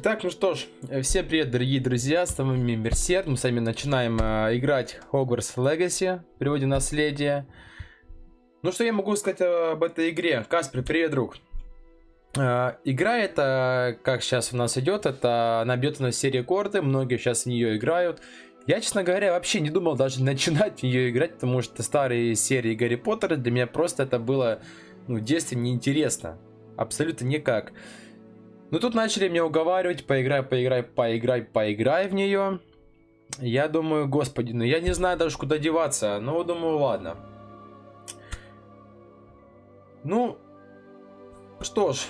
Так, ну что ж, всем привет, дорогие друзья, с вами Мерсет. Мы с вами начинаем играть Hogwarts Legacy, в переводе наследие. Ну что я могу сказать об этой игре? Каспер, привет, друг. Игра это, как сейчас у нас идет, это набьет на все рекорды, многие сейчас в нее играют. Я, честно говоря, вообще не думал даже начинать в нее играть, потому что старые серии Гарри Поттера для меня просто это было, в детстве неинтересно. Абсолютно никак. Ну тут начали меня уговаривать, поиграй в нее. Я думаю, господи, ну я не знаю даже куда деваться, но думаю, ладно. Ну, что ж,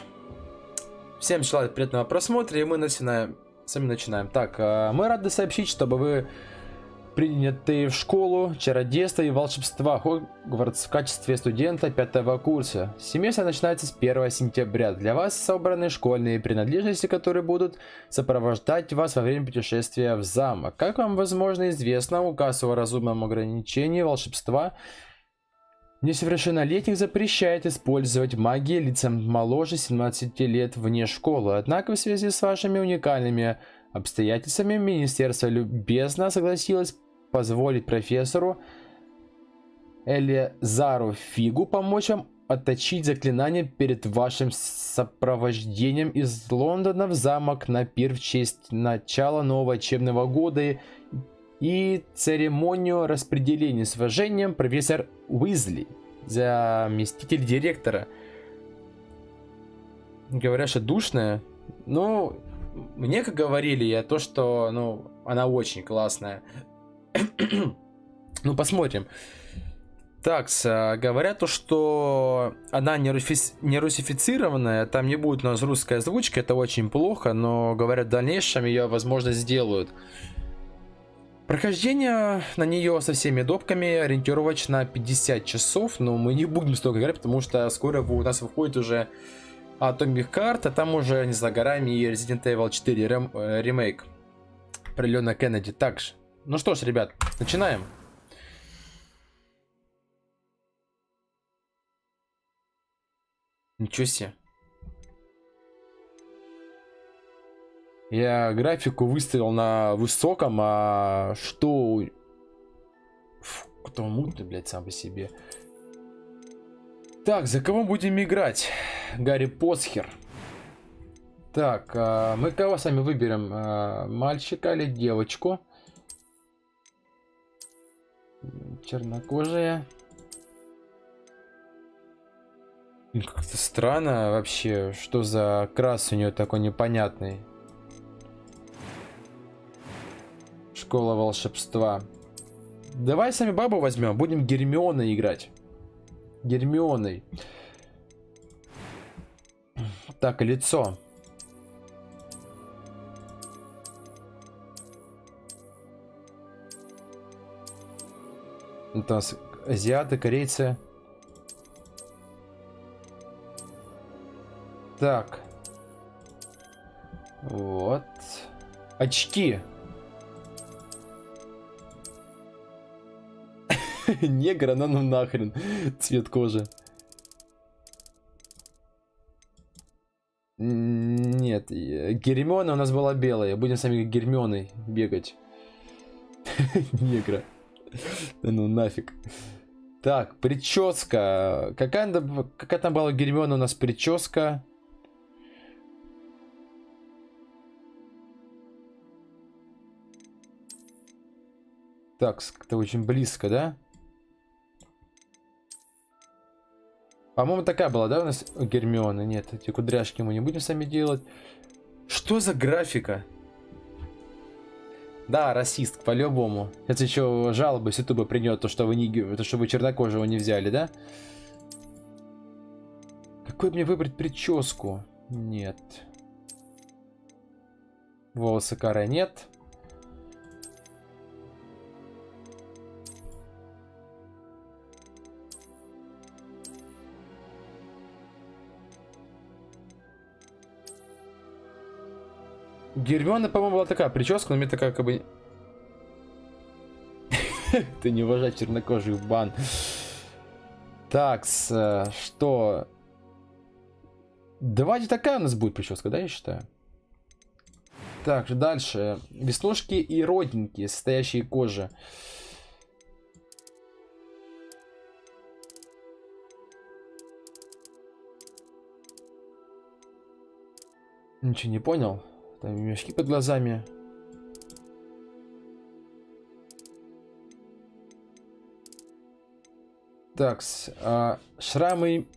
всем желаю приятного просмотра, и мы начинаем. Так, мы рады сообщить, чтобы вы приняты в школу чародейства и волшебства Хогвартс в качестве студента 5-го курса. Семестр начинается с 1 сентября. Для вас собраны школьные принадлежности, которые будут сопровождать вас во время путешествия в замок. Как вам, возможно, известно, указ о разумном ограничении волшебства несовершеннолетних запрещает использовать магию лицам моложе 17 лет вне школы. Однако в связи с вашими уникальными обстоятельствами министерство любезно согласилось позволить профессору Элизару Фигу помочь вам отточить заклинание перед вашим сопровождением из Лондона в замок на пир в честь начала нового учебного года и церемонию распределения с уважением профессор Уизли, заместитель директора. Говорят, что душная, но мне, как говорили, что, она очень классная. Ну, посмотрим. Так, говорят то, что она не русифицированная, там не будет у нас русская озвучка, это очень плохо, но, говорят, в дальнейшем ее, возможно, сделают. Прохождение на нее со всеми допками ориентировочно 50 часов, но мы не будем столько играть, потому что скоро у нас выходит уже Atomic Heart, а там уже не за горами и Resident Evil 4 ремейк про Лена Кеннеди. Так же. Ну что ж, ребят, начинаем. Ничего себе. Я графику выставил на высоком, а что... Кто мутный, блядь, сам по себе. Так, за кого будем играть? Гарри Поттере. Так, мы кого сами выберем? Мальчика или девочку? Чернокожая. Как-то странно вообще, что за крас у нее такой непонятный. Школа волшебства. Давай сами бабу возьмем, будем Гермионой играть. Гермионой. Так, лицо. Это у нас азиаты, корейцы. Так. Вот. Очки. Негр, она ну нахрен. Цвет кожи. Нет, Гермиона у нас была белая. Будем сами Гермионой бегать. Негра. Ну нафиг. Так, прическа. Какая там была Гермиона у нас прическа? Так, это очень близко, да? По-моему, такая была, да, у нас Гермиона? Нет, эти кудряшки мы не будем сами делать. Что за графика? Да, расист, по-любому. Это еще жалобы с ютуба принят, то, что вы чернокожего не взяли, да? Какой мне выбрать прическу? Нет. Волосы каре нет. Гермиона, по-моему, была такая прическа, но мне такая как бы... Ты не уважаешь чернокожих, бан. Так, что? Давайте такая у нас будет прическа, да, я считаю? Так, дальше. Веснушки и родинки, состоящие кожи. Ничего не понял. Там мешки под глазами. Так, шрамы...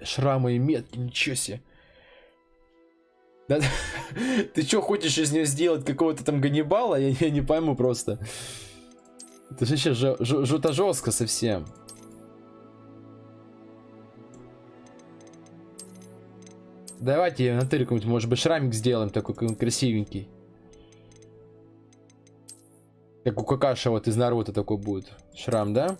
Шрамы и метки, ничего себе. Да, ты что, хочешь из нее сделать какого-то там Ганнибала? Я не пойму просто. Это же сейчас жутко жестко совсем. Давайте на тыре какой-нибудь, может быть, шрамик сделаем такой красивенький. Как у Какаши вот из Наруто такой будет. Шрам, да?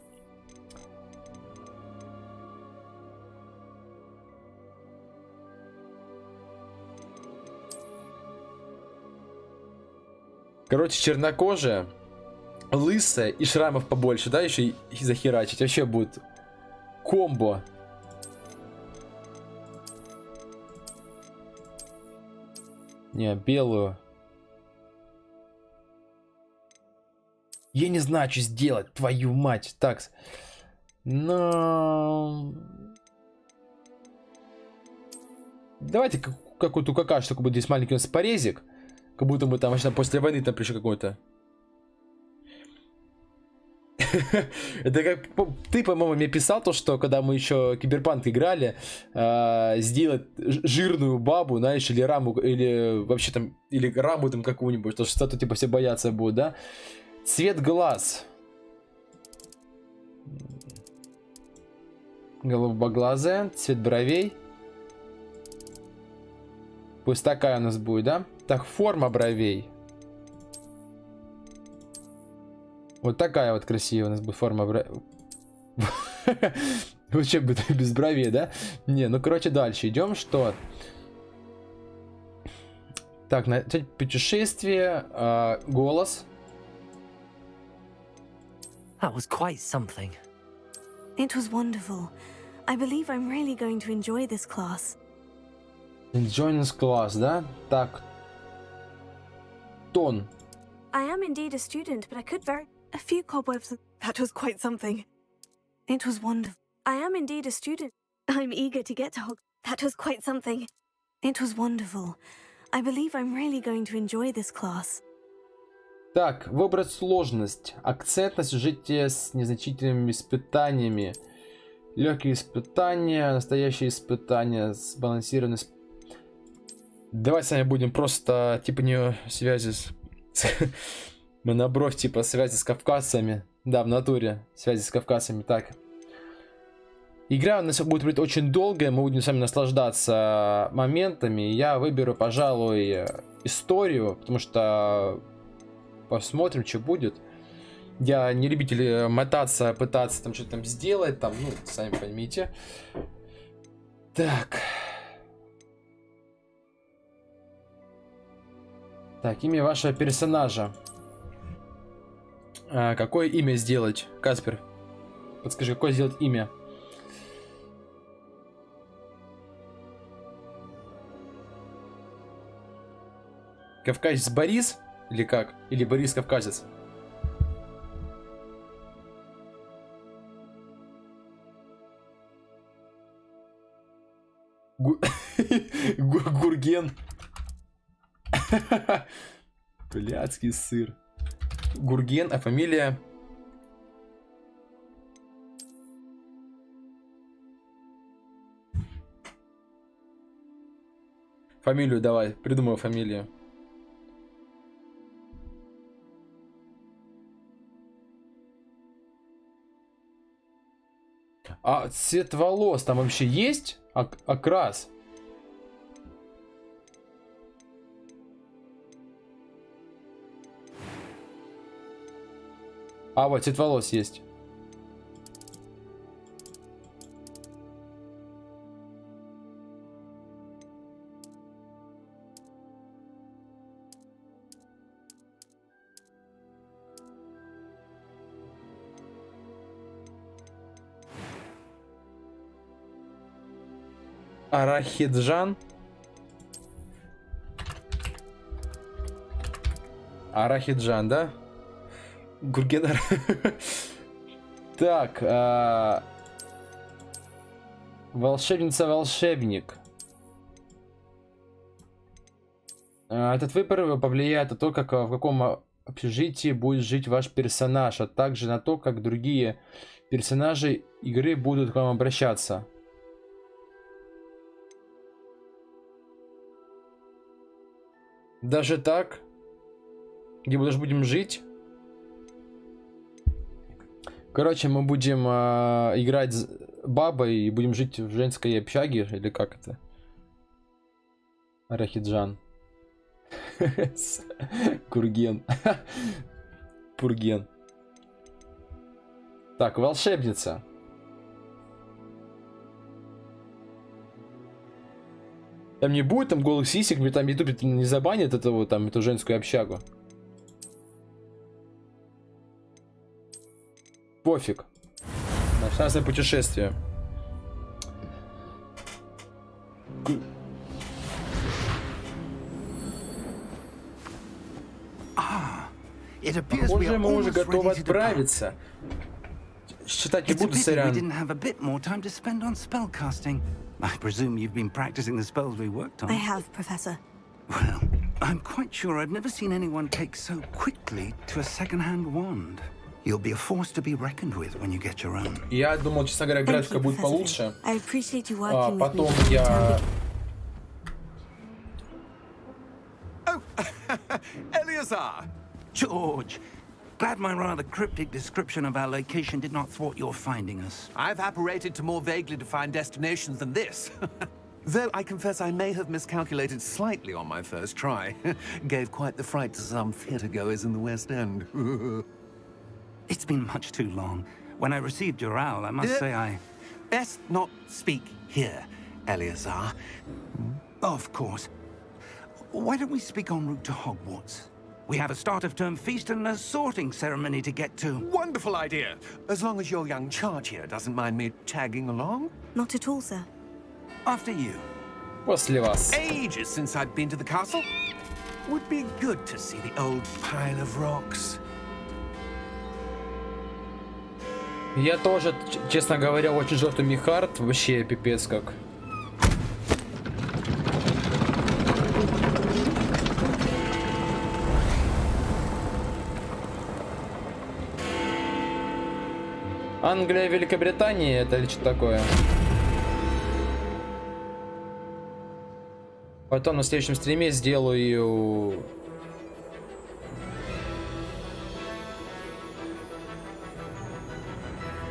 Короче, чернокожая, лысая и шрамов побольше, да, еще и захерачить. Вообще будет комбо. Не, белую. Я не знаю, что сделать, твою мать. Так. Но... Давайте какую-то какашку, такой будет здесь маленький у нас порезик. Как будто мы там вообще после войны там пришли какой-то. Это как ты, по-моему, мне писал то, что когда мы еще Киберпанк играли, сделать жирную бабу, знаешь, или раму, или вообще там, или раму там какую-нибудь, то что типа все бояться будут, да? Цвет глаз. Голубоглазая, цвет бровей. Пусть такая у нас будет, да? Так, форма бровей. Вот такая вот красивая у нас будет форма бровей. Вообще без бровей, да? Не, ну короче, дальше идем. Что? Так, путешествие, голос. That was quite something. It was wonderful. I believe I'm really going to enjoy this class. Enjoy this class, да? Так. Тон. I am indeed a student, but I could very... A few cobwebs... That was quite something. It was wonderful. I am indeed a student. I'm eager to get to Hogwarts. That was quite something. It was wonderful. I believe I'm really going to enjoy this class. Так, выбрать сложность. Акцент на сюжете с незначительными испытаниями. Легкие испытания, настоящие испытания, сбалансированность. Давай с вами будем просто, типа, не связи с... Мы на бровь, типа, связи с кавказцами. Да, в натуре. Связи с кавказцами. Так. Игра у нас будет очень долгая. Мы будем с вами наслаждаться моментами. Я выберу, пожалуй, историю. Потому что... Посмотрим, что будет. Я не любитель мотаться, пытаться там что-то там сделать. Там, ну, сами поймите. Так. Так, имя вашего персонажа. Какое имя сделать? Каспер, подскажи, какое сделать имя? Кавказец Борис? Или как? Или Борис Кавказец? Гурген. Блядский сыр. Гурген, а фамилия? Фамилию давай, придумай фамилию. А цвет волос там вообще есть? Окрас? А вот цвет волос есть. Арахиджан. Арахиджан, да? Гурген. Так. Волшебница-волшебник. Этот выбор повлияет на то, как, в каком общежитии будет жить ваш персонаж, а также на то, как другие персонажи игры будут к вам обращаться. Даже так? Где мы даже будем жить? Короче, мы будем играть бабой и будем жить в женской общаге, или как это? Арахиджан. Курген. Пурген. Так, волшебница. Там не будет там голых сисек, мне там YouTube не забанит этого, там, эту женскую общагу. Пофиг. Начинается путешествие. Похоже, мы уже готовы отправиться. Считать не буду, сорян. I presume you've been practicing the spells we worked on. I have, Professor. Well, I'm quite sure I've never seen anyone take so quickly to a second-hand wand. You'll be a force to be reckoned with when you get your own. Я думал, честно говоря, графика будет получше. I appreciate you working with Потом me. я... Oh, Eleazar! George, glad my rather cryptic description of our location did not thwart your finding us. I've apparated to more vaguely defined destinations than this. Though I confess I may have miscalculated slightly on my first try. Gave quite the fright to some theatre-goers in the West End. It's been much too long. When I received your owl, I must say I... Best not speak here, Eleazar. Of course. Why don't we speak en route to Hogwarts? We have a start-of-term feast and a sorting ceremony to get to. Wonderful idea! As long as your young charge here doesn't mind me tagging along. Not at all, sir. After you. После вас. Ages since I've been to the castle. Would be good to see the old pile of rocks. Я тоже, честно говоря, очень жёлтый михард. Вообще пипец как. Англия, Великобритания, это или что такое? Потом на следующем стриме сделаю...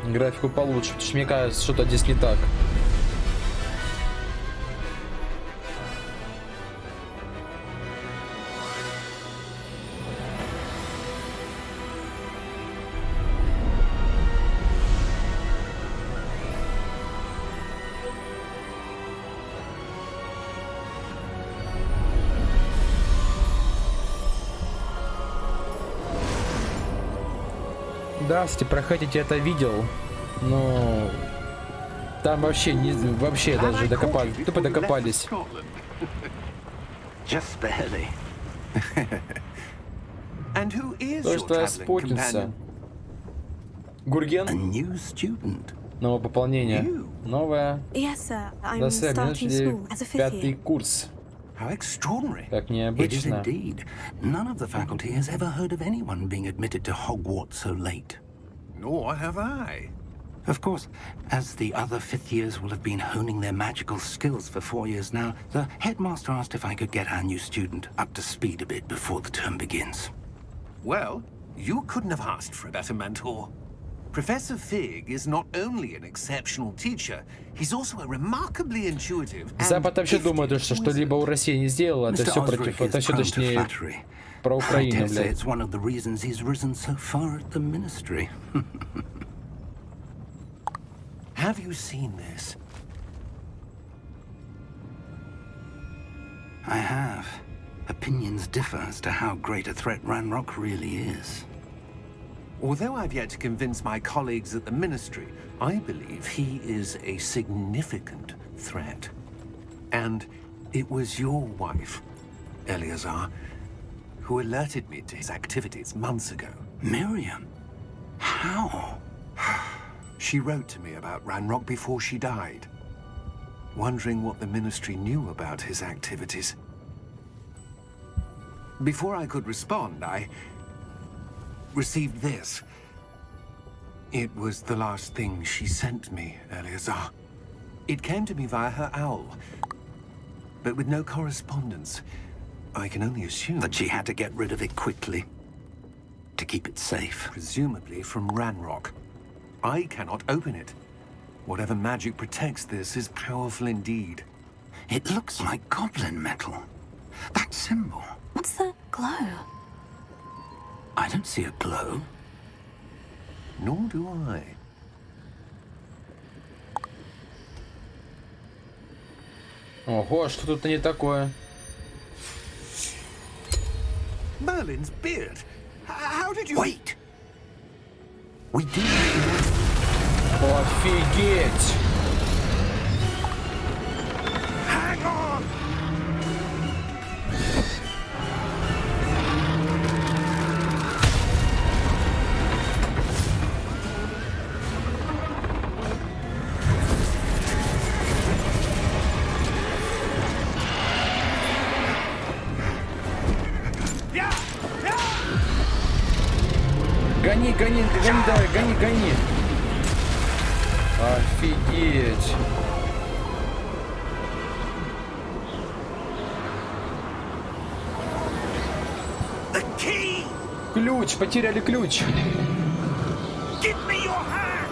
графику получше, потому что мне кажется, что-то здесь не так. Здравствуйте, проходите, это видел, но там вообще не даже докопались, тупо докопались. Just barely. And who is То, your что твоя traveling спутница. companion? A Гурген. new student. Новое пополнение. Новое. Yes, sir. I'm До связи. starting school as a fifth Пятый year. курс. How extraordinary. Как It is необычно. indeed. None of the faculty has ever heard of anyone being admitted to Hogwarts so late. Nor have I. Of course, as the other fifth years will have been honing their magical skills for 4 years now, the headmaster asked if I could get our new student up to speed a bit before the term begins. Well, you couldn't have asked for a better mentor. Professor Fig is not only an exceptional teacher, he's also a remarkably intuitive and Запад вообще gifted думает, что wizard. что-либо у России не сделало, это Mr. все Osric против, is это все prone to точнее flattery. про I Украину, dare say блядь. it's one of the reasons he's risen so far at the ministry. Have you seen this? I have. Opinions differ as to how great a threat Ranrock really is. Although I've yet to convince my colleagues at the Ministry, I believe he is a significant threat. And it was your wife, Eleazar, who alerted me to his activities months ago. Miriam? How? She wrote to me about Ranrock before she died, wondering what the Ministry knew about his activities. Before I could respond, I received this. It was the last thing she sent me, Eleazar. It came to me via her owl, but with no correspondence. I can only assume That she had to get rid of it quickly to keep it safe. presumably from Ranrock. I cannot open it. Whatever magic protects this is powerful indeed. It looks like goblin metal. That symbol. What's the glow? I don't see a glow. Nor do I. Ого, что тут не такое? Merlin's beard. How did you... Wait! We did. Офигеть! Hang on! Гони, гони, гони, давай, гони, гони. Офигеть. The key! Ключ, потеряли ключ. Give me your hand!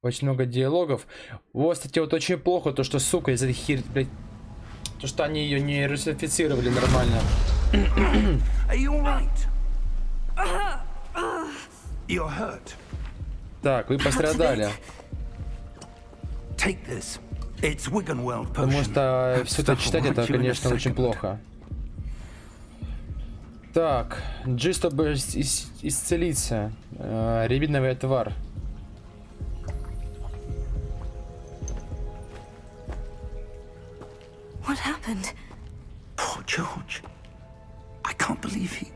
Очень много диалогов. Вот, кстати, вот очень плохо то, что, сука, из-за этой хер... блядь, то, что они ее не русифицировали нормально. Are you alright? You're hurt. Так, вы пострадали. Take this. It's Wiggenweld Потому potion. что That все это stuff will читать, это, hurt you in a конечно, очень second. плохо. Так, G, чтобы исцелиться. Рябиновый отвар. What happened? Poor George. I can't believe he...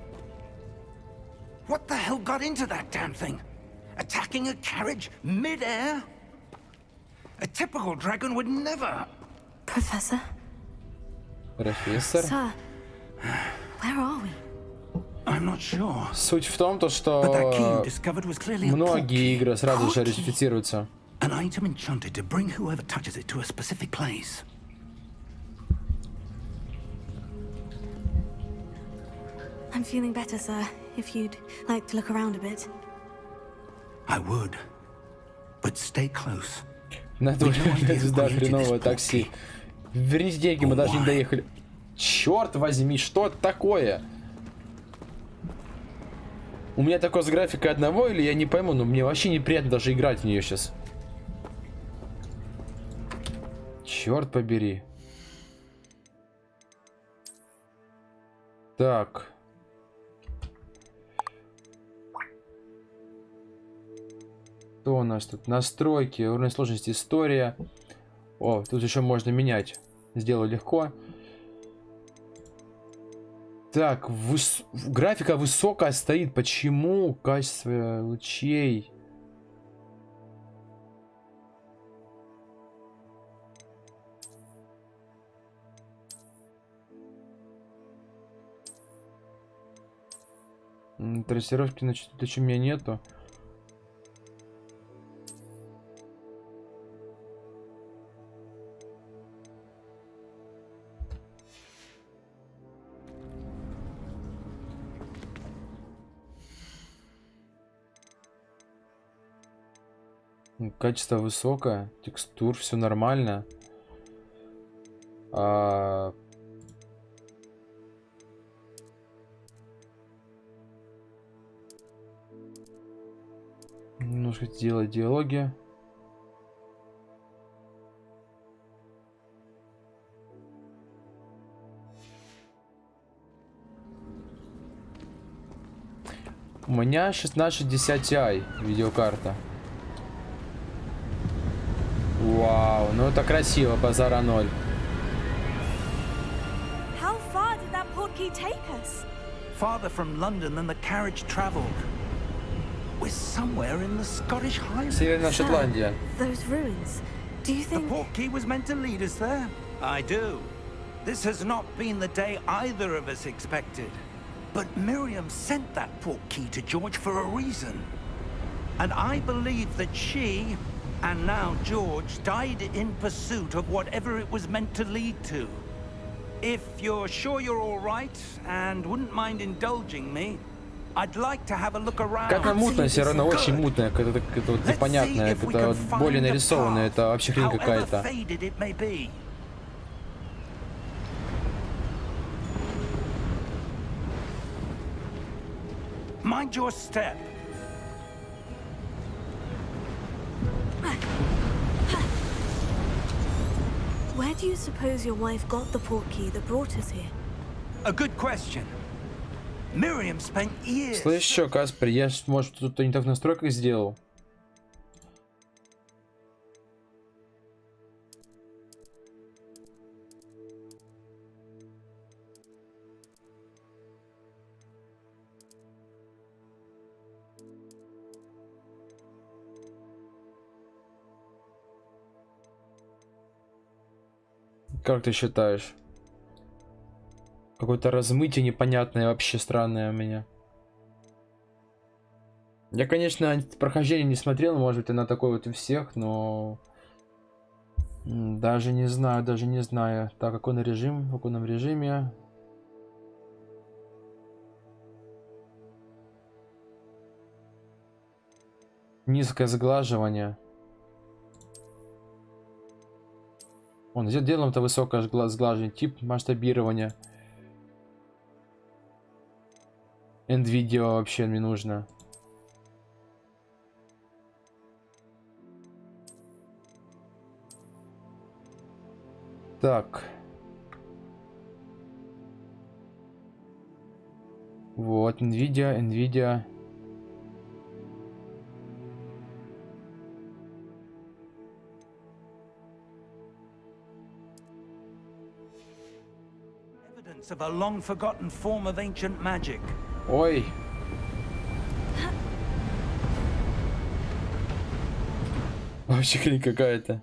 What the hell got into that damn thing? Attacking a carriage mid-air? A typical dragon would never... Professor? Профессор. Sir, where are we? I'm not sure. Суть в том, то, But that key you что discovered was clearly a многие portkey. игры сразу же Portkey. русифицируются. An item enchanted to bring whoever touches it to a specific place. I'm feeling better, sir. If you'd like to look around a bit. I would. But stay close. На We know idea звезда who created хренового this такси. portkey. Верните деньги, мы даже не Why? доехали. Черт возьми, что это такое? У меня такое с графикой одного, или я не пойму, но мне вообще неприятно даже играть в нее сейчас. Черт побери. Так. Что у нас тут? Настройки, уровень сложности, история. О, тут еще можно менять. Сделаю легко. Так, графика высокая стоит. Почему? Качество лучей. Трассировки, значит, тут еще у меня нету. Качество высокое, текстур, все нормально. Немножко сделать диалоги. У меня 1660 Ti видеокарта. Вау, ну это красиво, базара ноль. How far did that portkey take us? Farther from London than the carriage travelled. We're somewhere in the Scottish Highlands. Северная Шотландия. Those ruins. Do you The think... portkey was meant to lead us there? I do. This has not been the day either of us expected. But Miriam sent that portkey to George for a reason. And I believe that she, and now George, died in pursuit of whatever it was meant to lead to. If you're sure you're all right and wouldn't mind indulging me, I'd like to have a look around. Как мутная, все равно очень мутная, это вот непонятное, это более нарисованное, это вообще хрень какая-то. Mind your step. Where do you suppose your wife got the portkey that brought us here? A good question. Miriam spent years. Слышь, что, Каспер, я, может, что-то не так в настройках сделал? Как ты считаешь? Какое-то размытие непонятное, вообще странное у меня. Я, конечно, прохождение не смотрел, может быть, она такой вот у всех, но... Даже не знаю, даже не знаю. Так, какой режим, в каком режиме? Низкое сглаживание. Он сделаем-то высокое сглаживание, тип масштабирования. Энд-видео вообще не нужно. Так. Вот, NVIDIA. Evidence of a long-forgotten form of ancient magic. Ой. Вообще хрень какая-то.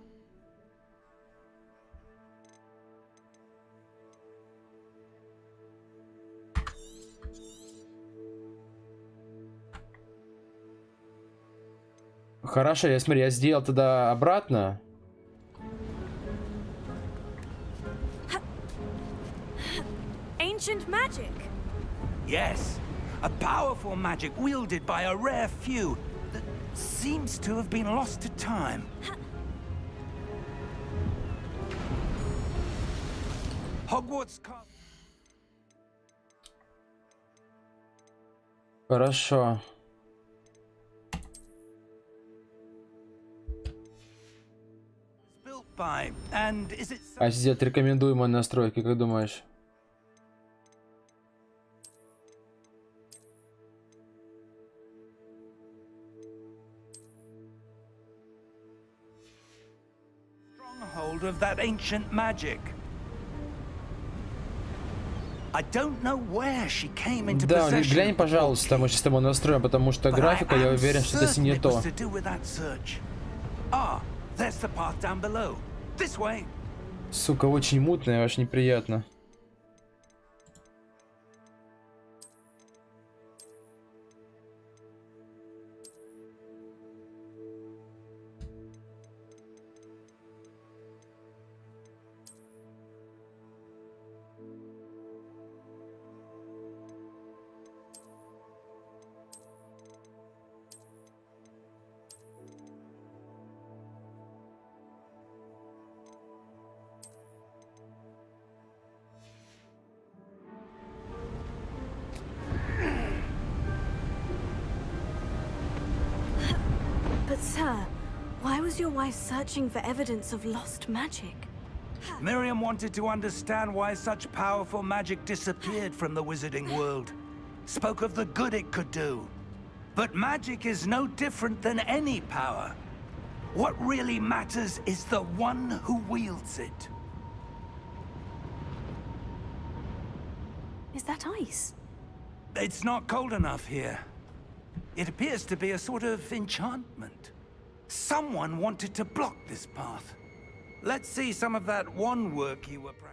Хорошо, я смотри, я сделал тогда обратно. Ancient magic. Yes, a powerful magic wielded by a rare few that seems to have been lost to time. Hogwarts. Хорошо. А сделать рекомендуемые настройки, как думаешь? Stronghold of that ancient magic. I don't know where she came into Да, possession. глянь, пожалуйста, мы сейчас с тобой настроим, потому что графика, я уверен, что это не то. There's the path down below. This way. Сука, очень мутная, аж неприятно. But sir, why was your wife searching for evidence of lost magic? Miriam wanted to understand why such powerful magic disappeared from the wizarding world. Spoke of the good it could do. But magic is no different than any power. What really matters is the one who wields it. Is that ice? It's not cold enough here. It appears to be a sort of enchantment. Someone wanted to block this path. Let's see some of that wand work you were practicing.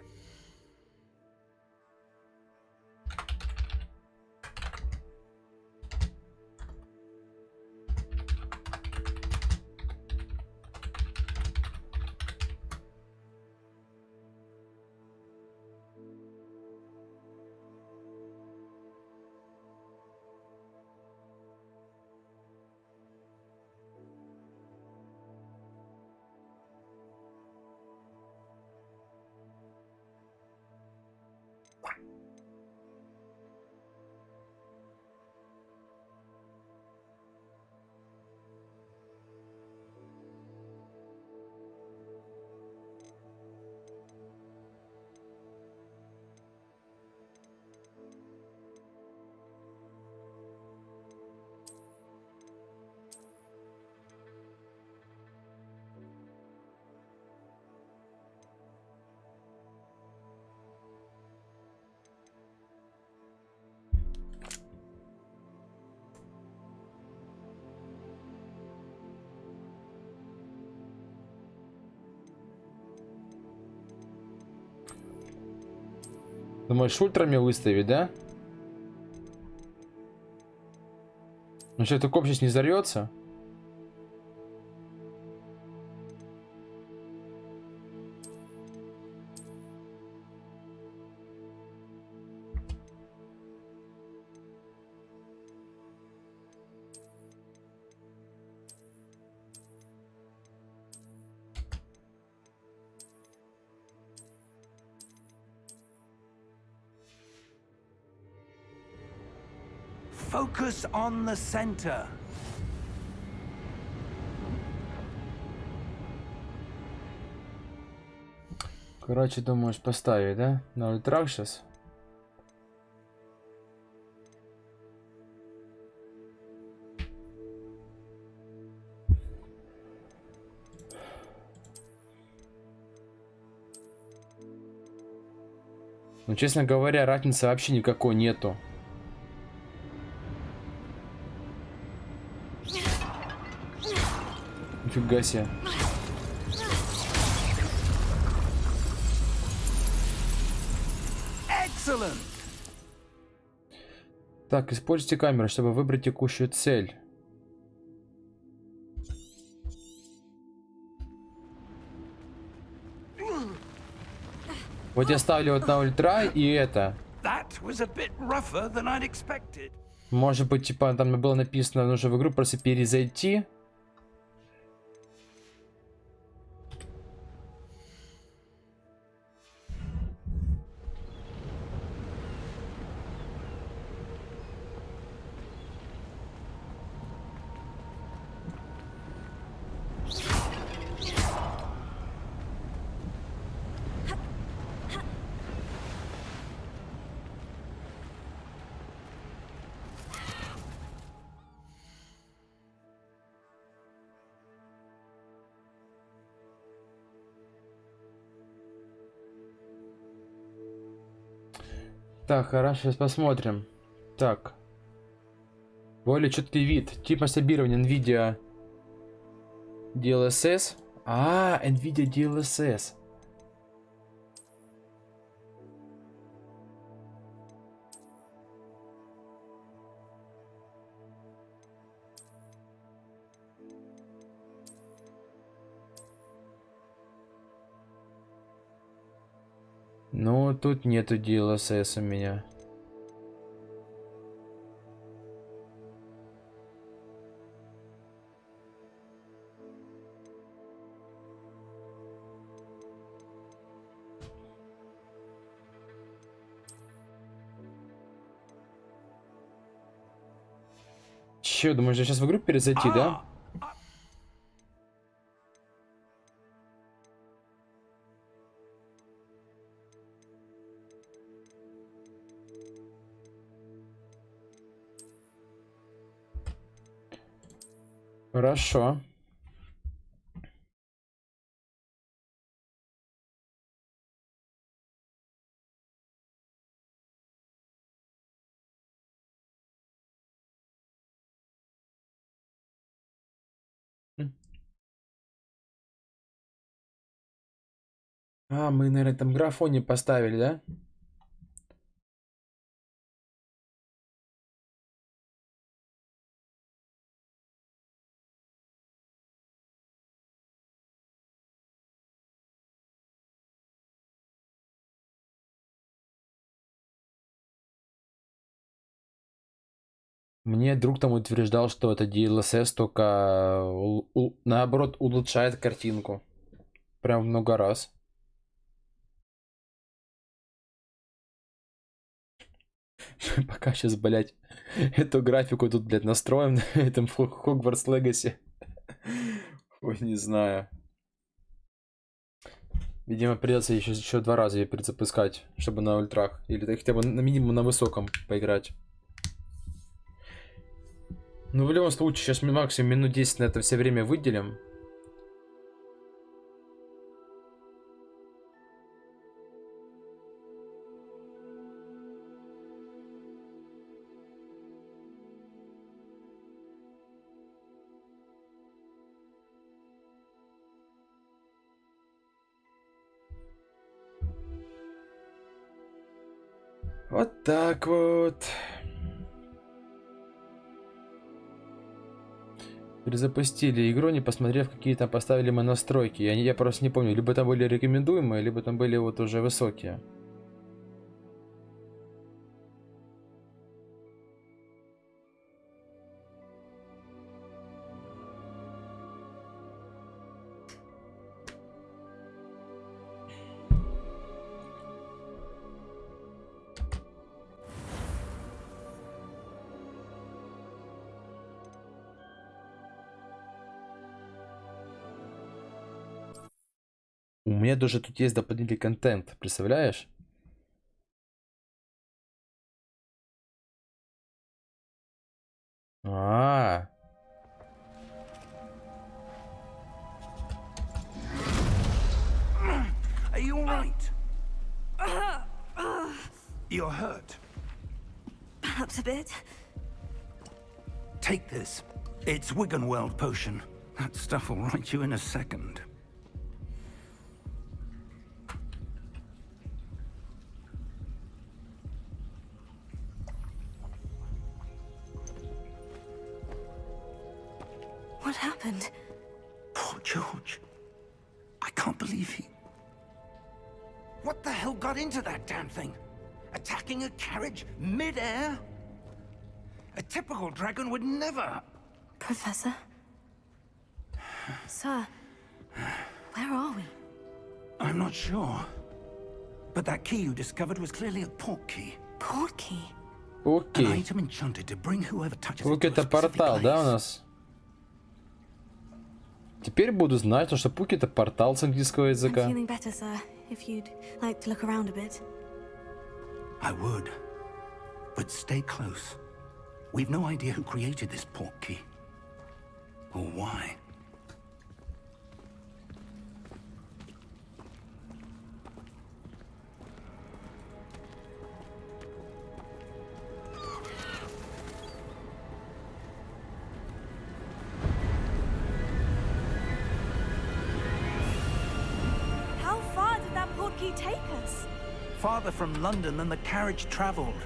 Думаешь, ультрами выставить, да? Ну что, эта коп сейчас не взорвется? Focus on the center. Короче, думаешь поставить, да? На ультрах сейчас? Ну, честно говоря, разницы вообще никакой нету. Нифига себе. Excellent. Так, используйте камеру, чтобы выбрать текущую цель. Вот я ставлю вот на ультра и это. That was a bit rougher than I'd expected. Может быть, типа, там было написано, нужно в игру просто перезайти. Так, хорошо, сейчас посмотрим. Так. Более четкий вид. Тип масштабирования NVIDIA DLSS. NVIDIA DLSS. Ну, тут нету DLSS у меня. Че, думаешь, я сейчас в игру перезайти, да? Хорошо. А, мы, наверное, там графоне поставили, да? Мне друг там утверждал, что это DLSS только наоборот улучшает картинку. Прям много раз. Пока сейчас, блять, эту графику тут, блядь, настроим на этом Hogwarts Legacy. Ой, не знаю. Видимо, придется еще 2 раза ее перезапускать, чтобы на ультрах. Или хотя бы на минимум на высоком поиграть. Ну, в любом случае, сейчас мы максимум минут 10 на это все время выделим. Вот так вот. Перезапустили игру, не посмотрев, какие там поставили мы настройки. Я просто не помню, либо там были рекомендуемые, либо там были вот уже высокие. У меня даже тут есть дополнительный контент, представляешь? А, Are you all right? You're hurt. Perhaps a bit. Take this. It's Wiggenweld potion. That stuff will right you in a second. What happened? Poor George. I can't believe he... What the hell got into that damn thing? Attacking a carriage mid-air? A typical dragon would never... Professor? Sir, where are we? I'm not sure. But that key you discovered was clearly a port key. Port key? An окей. item enchanted to bring whoever touches it Пук to a это specific портал, да, у place. нас? Теперь буду знать, что Пук это портал с английского I'm языка. feeling better, sir. If you'd like to look around a bit. I would. But stay close. We've no idea who created this port key. Or why. How far did that port key take us? Farther from London than the carriage traveled.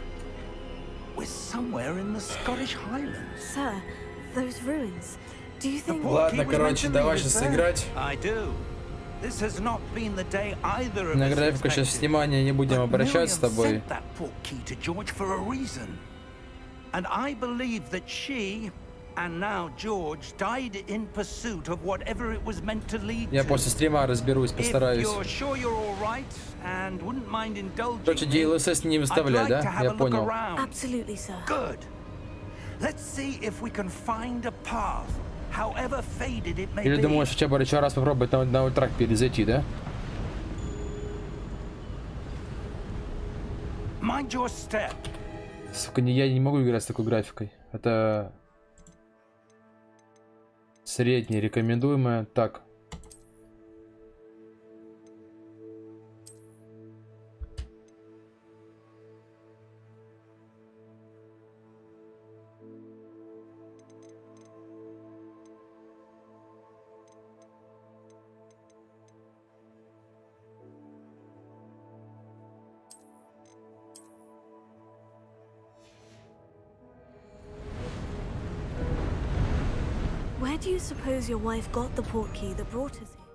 We're somewhere in the Scottish Highlands. Sir, those ruins. Do you think... Ладно, короче, давай сейчас сыграть. I do. This has not been the day either of На us графику сейчас expected. внимания не будем But обращать с Miriam тобой. sent that port key to George for a reason. And I believe that she, and now George, died in pursuit of whatever it was meant to lead Я to. после стрима разберусь, If постараюсь. you're sure you're all right and wouldn't mind indulging Короче, me, DLSS не I'd выставляй, like to да? have Я a look понял. around. Absolutely, sir. Good. Let's see if we can find a path, however faded it may Или be. думаешь, хотя бы еще раз попробовать на ультрак перезайти, да? Mind your step. Сука, я не могу играть с такой графикой. Это средняя рекомендуемая. Так. Where do you suppose your wife got the portkey that brought us here?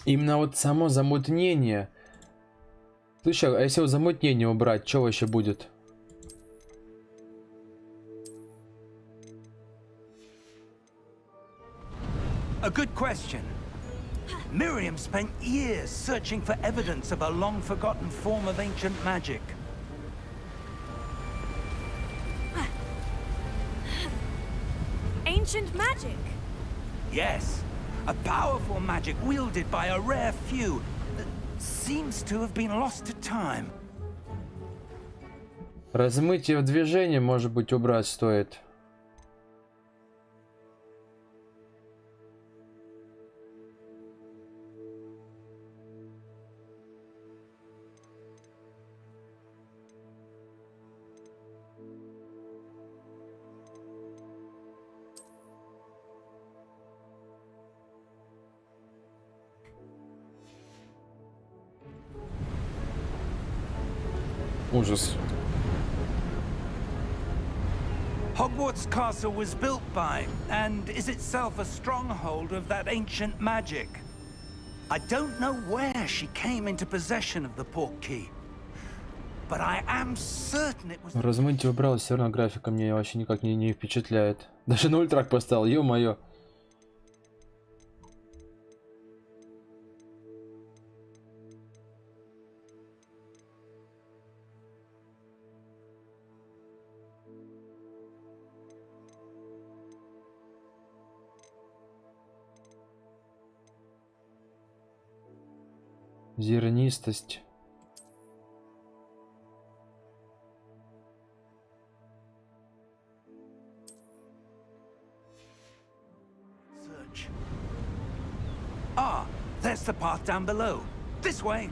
Именно вот само замутнение. Слушай, а если его замутнение убрать, что вообще будет? A good question. Miriam spent years searching for evidence of a long-forgotten form of ancient magic. Ancient magic? Yes, a powerful magic wielded by a rare few that seems to have been lost to time. Размытие в движении, может быть, убрать стоит. Ужас. Hogwarts Castle was built by, and is itself a stronghold of that ancient magic. I don't know where she came into possession of the portkey, but I am certain it was... Размытие убрал, все равно графика мне вообще никак не впечатляет. Даже на ультрак поставил, ё-моё. Зернистость. Search. Ah, there's the path down below. This way.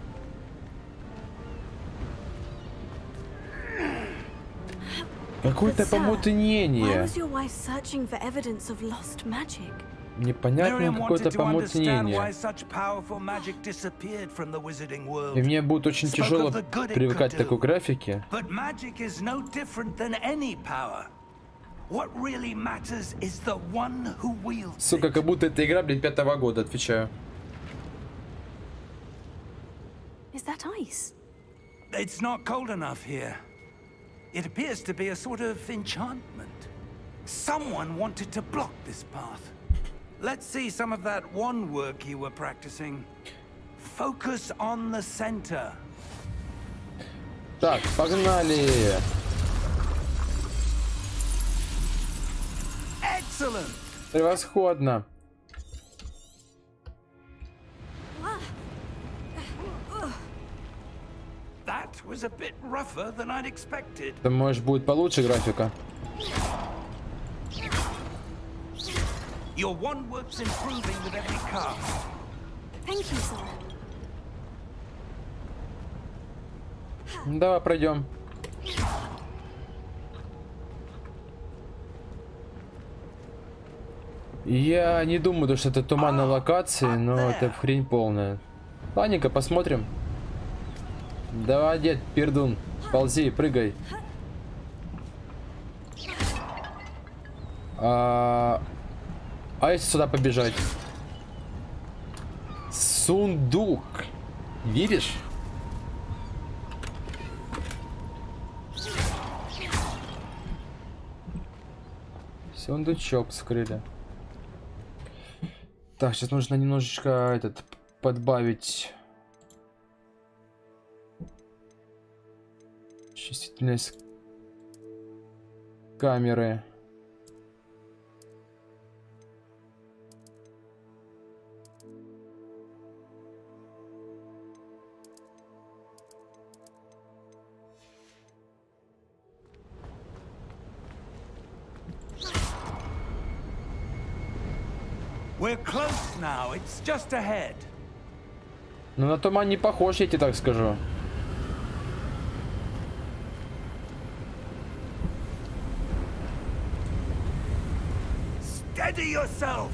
Какое-то But, sir, why помутнение. was your wife searching for evidence of lost magic? Непонятное Miriam какое-то wanted to understand why помутнение. such powerful magic disappeared from the wizarding world. И мне будет очень Spoke тяжело of the good it привыкать could к такой do. графике. But magic is no different than any power. What really matters is the one who wields Сука, it. как будто это игра, блин, 5-го года, отвечаю. Is that ice? It's not cold enough here. It appears to be a sort of enchantment. Someone wanted to block this path. Let's see some of that wand work you were practicing. Focus on the center. Так, погнали. Excellent. Превосходно. That was a bit rougher than I'd expected. Ты, может, будет получше графика. Your wand work's improving with every cast. Thank you, sir. Ну, давай пройдем. Я не думаю, что это туман на локации, но это хрень полная. Ладненько, посмотрим. Давай, дед, пердун, ползи, прыгай. А если сюда побежать? Сундук. Видишь? Сундучок вскрыли. Так, сейчас нужно немножечко подбавить чувствительность камеры. We're close now. It's just ahead. Ну на туман не похож, я тебе так скажу. Steady yourself.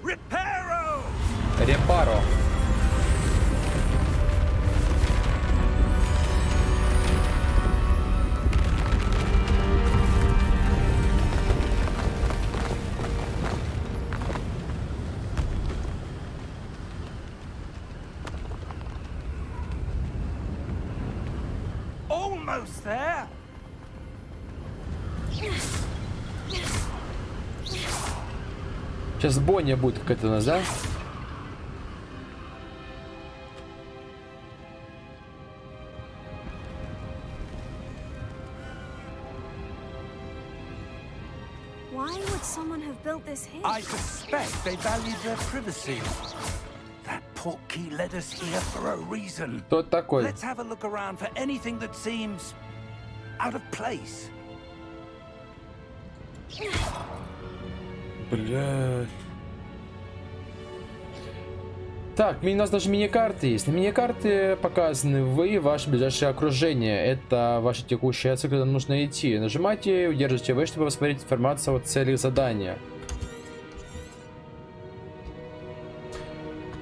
Reparo. Репаро. Almost there. Сейчас бойня будет какая-то у нас, да? Why would someone have built this here? I suspect they valued their privacy. That portkey led us here for a reason. Кто такой? Let's have a look around for anything that seems out of place. Блядь. Так, у нас даже мини-карты есть. На мини-карте показаны вы и ваше ближайшее окружение. Это ваша текущая цель, куда нужно идти. Нажимайте и удержите вы, чтобы посмотреть информацию о целях задания.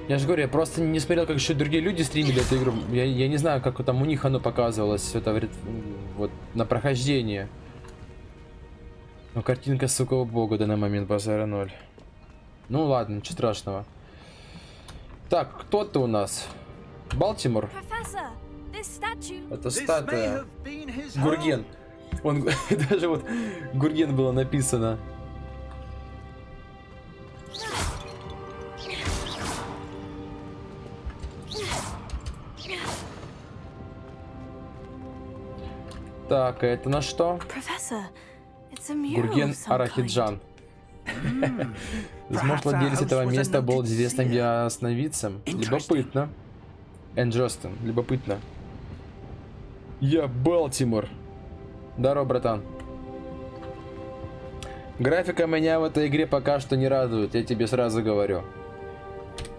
Я же говорю, я просто не смотрел, как еще другие люди стримили эту игру. Я не знаю, как там у них оно показывалось. Это вот на прохождение. Но картинка, сука, бога, да на момент базара 0. Ну ладно, ничего страшного. Так, кто-то у нас. Балтимор. Professor, this statue. Это статуя. Гурген. Он даже вот Гурген было написано. Так, это на что? Professor, it's a mural Гурген of some kind. Арахиджан. Возможно, владелец этого места был известным ясновидцем. Любопытно. Энджостон, любопытно. Я Балтимор. Здорово, братан. Графика меня в этой игре пока что не радует, я тебе сразу говорю.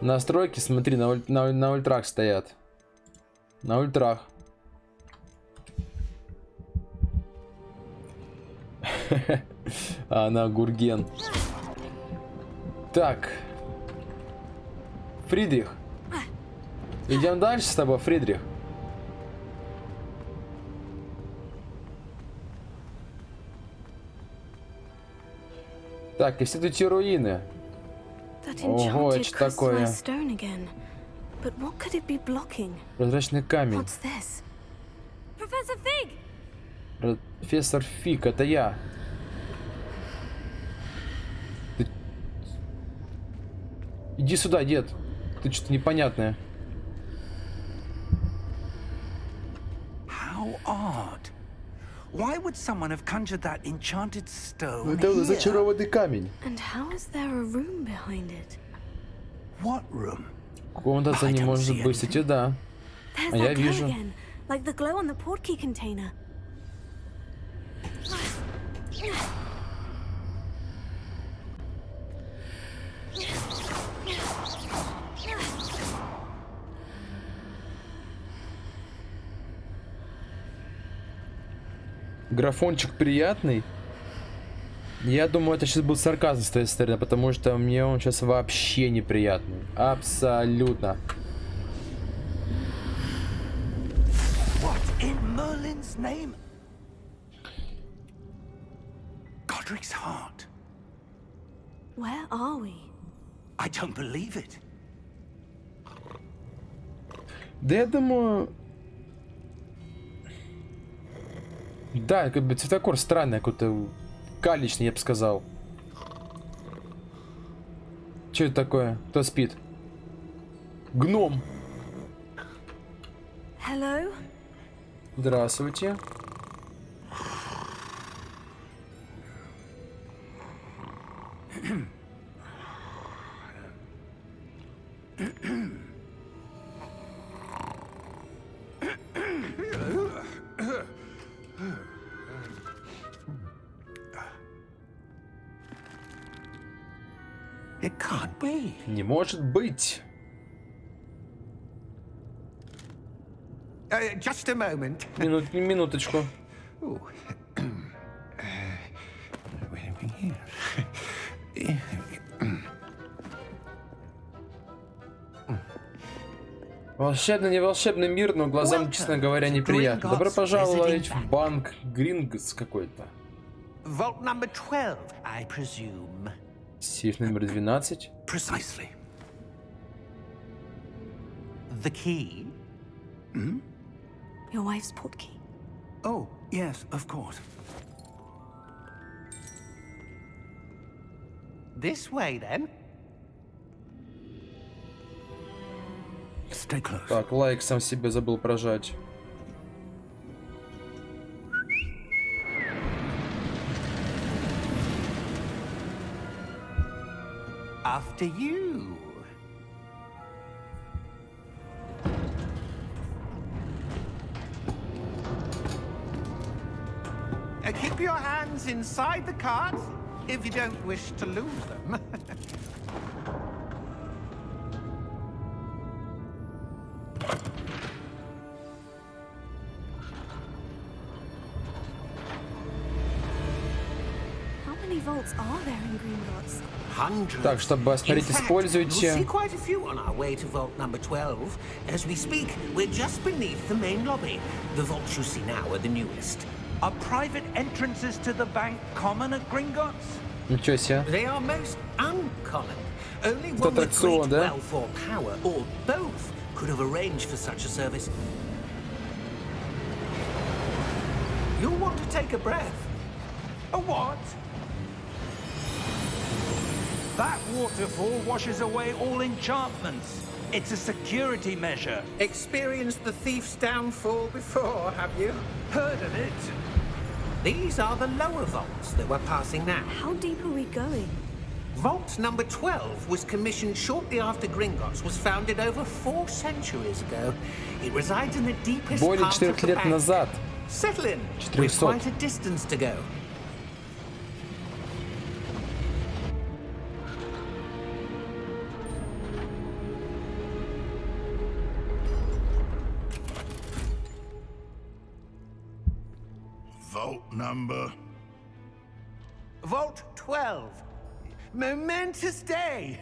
Настройки, смотри, на ультрах стоят. На ультрах. Она Гурген. Так. Фридрих. Идем дальше с тобой, Фридрих. Так, если тут и руины. Ого, это что такое? Прозрачный камень. Профессор Фиг, это я. Иди сюда, дед. Ты что-то непонятное. Это зачарованный камень. Комната за ним может быть, кстати, да. А я вижу. Графончик приятный. Я думаю, это сейчас будет сарказм с твоей стороны, потому что мне он сейчас вообще неприятный. Абсолютно. What in Merlin's name? Godric's heart. Where are we? I don't believe it. Да я думаю... Да, как бы цветокор странный, какой-то каличный, я бы сказал. Что это такое? Кто спит? Гном. Hello? Здравствуйте. It can't be. Не может быть. Just a moment. Минуточку. Волшебный, не волшебный мир, но глазам, честно говоря, неприятно. Добро пожаловать в банк Грингс какой-то. Vault number 12, I presume. Сейф номер 12. Precisely. The key? Your wife's portkey. Oh, yes, of course. This way, then. Stay close. Так, лайк сам себе забыл прожать. After you. Keep your hands inside the cart if you don't wish to lose them. How many vaults are there in Gringotts? Hundreds. Так, чтобы смотреть, In fact, используйте. You'll see quite a few on our way to vault number 12. As we speak, we're just beneath the main lobby. The vaults you see now are the newest. Are private entrances to the bank common at Gringotts? Ничего себе. They are most uncommon. Only Это one with аттракцион, great да? wealth or power, or both, could have arranged for such a service. You'll want to take a breath. A what? That waterfall washes away all enchantments. It's a security measure. Experienced the thief's downfall before, have you? Heard of it? These are the lower vaults that we're passing now. How deep are we going? Vault number 12 was commissioned shortly after Gringotts was founded over 4 centuries ago. It resides in the deepest Более part of 4 the лет bank. назад. Settle in. 400. We've quite a distance to go. Vault number. Vault 12. Momentous day.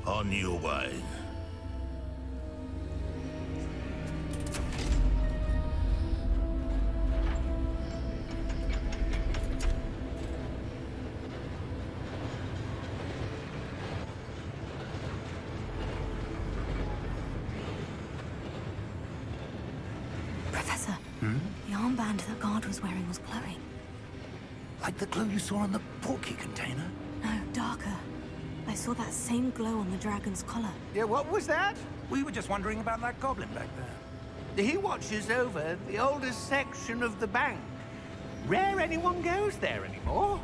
On your way. Professor, the armband that guard was wearing was glowing. Like the glow you saw on the porky container? No, darker. I saw that same glow on the dragon's collar. Yeah, what was that? We were just wondering about that goblin back there. He watches over the oldest section of the bank. Rare anyone goes there anymore.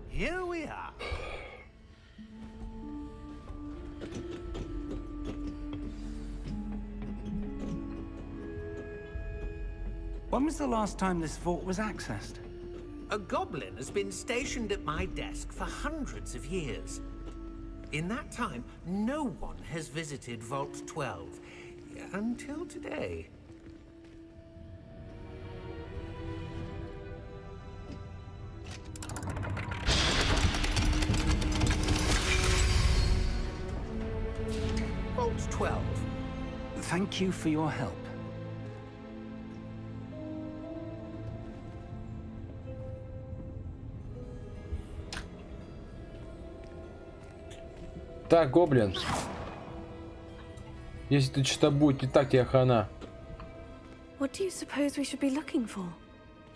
Here we are. When was the last time this vault was accessed? A goblin has been stationed at my desk for hundreds of years. In that time, no one has visited Vault 12 until today. Vault 12. Thank you for your help. Так, гоблин. Если тут что-то будет не так, я хана. What do you suppose we should be looking for?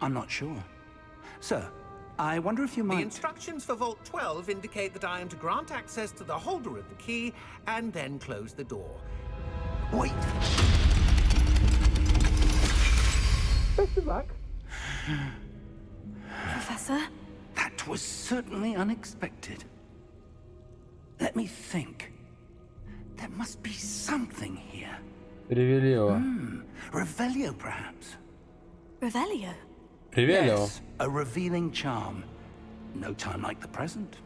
I'm not sure. Sir, I wonder if you The might... instructions for Vault 12 indicate that I am to grant access to the holder of the key and then close the door. Wait! Best of luck. Professor? That was certainly unexpected. Let me think. There must be something here. Ревелио. Revelio, perhaps? Revelio? Ревелио. Yes, a revealing charm. No time like the present.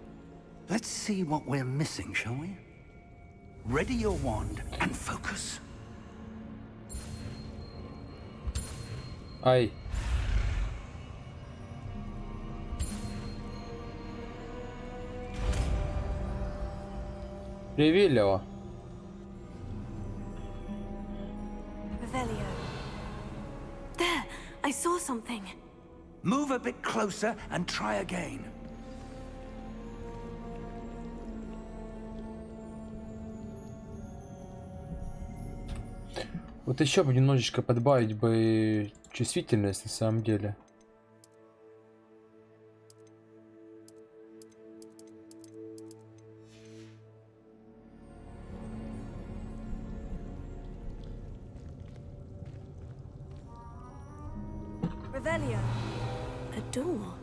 Let's see what we're missing, shall we? Ready your wand and focus. Ай. Ревелио. Revelio. There! I I saw something. Move a bit closer and try again. Вот еще бы немножечко подбавить бы чувствительность на самом деле. Revelio. A door.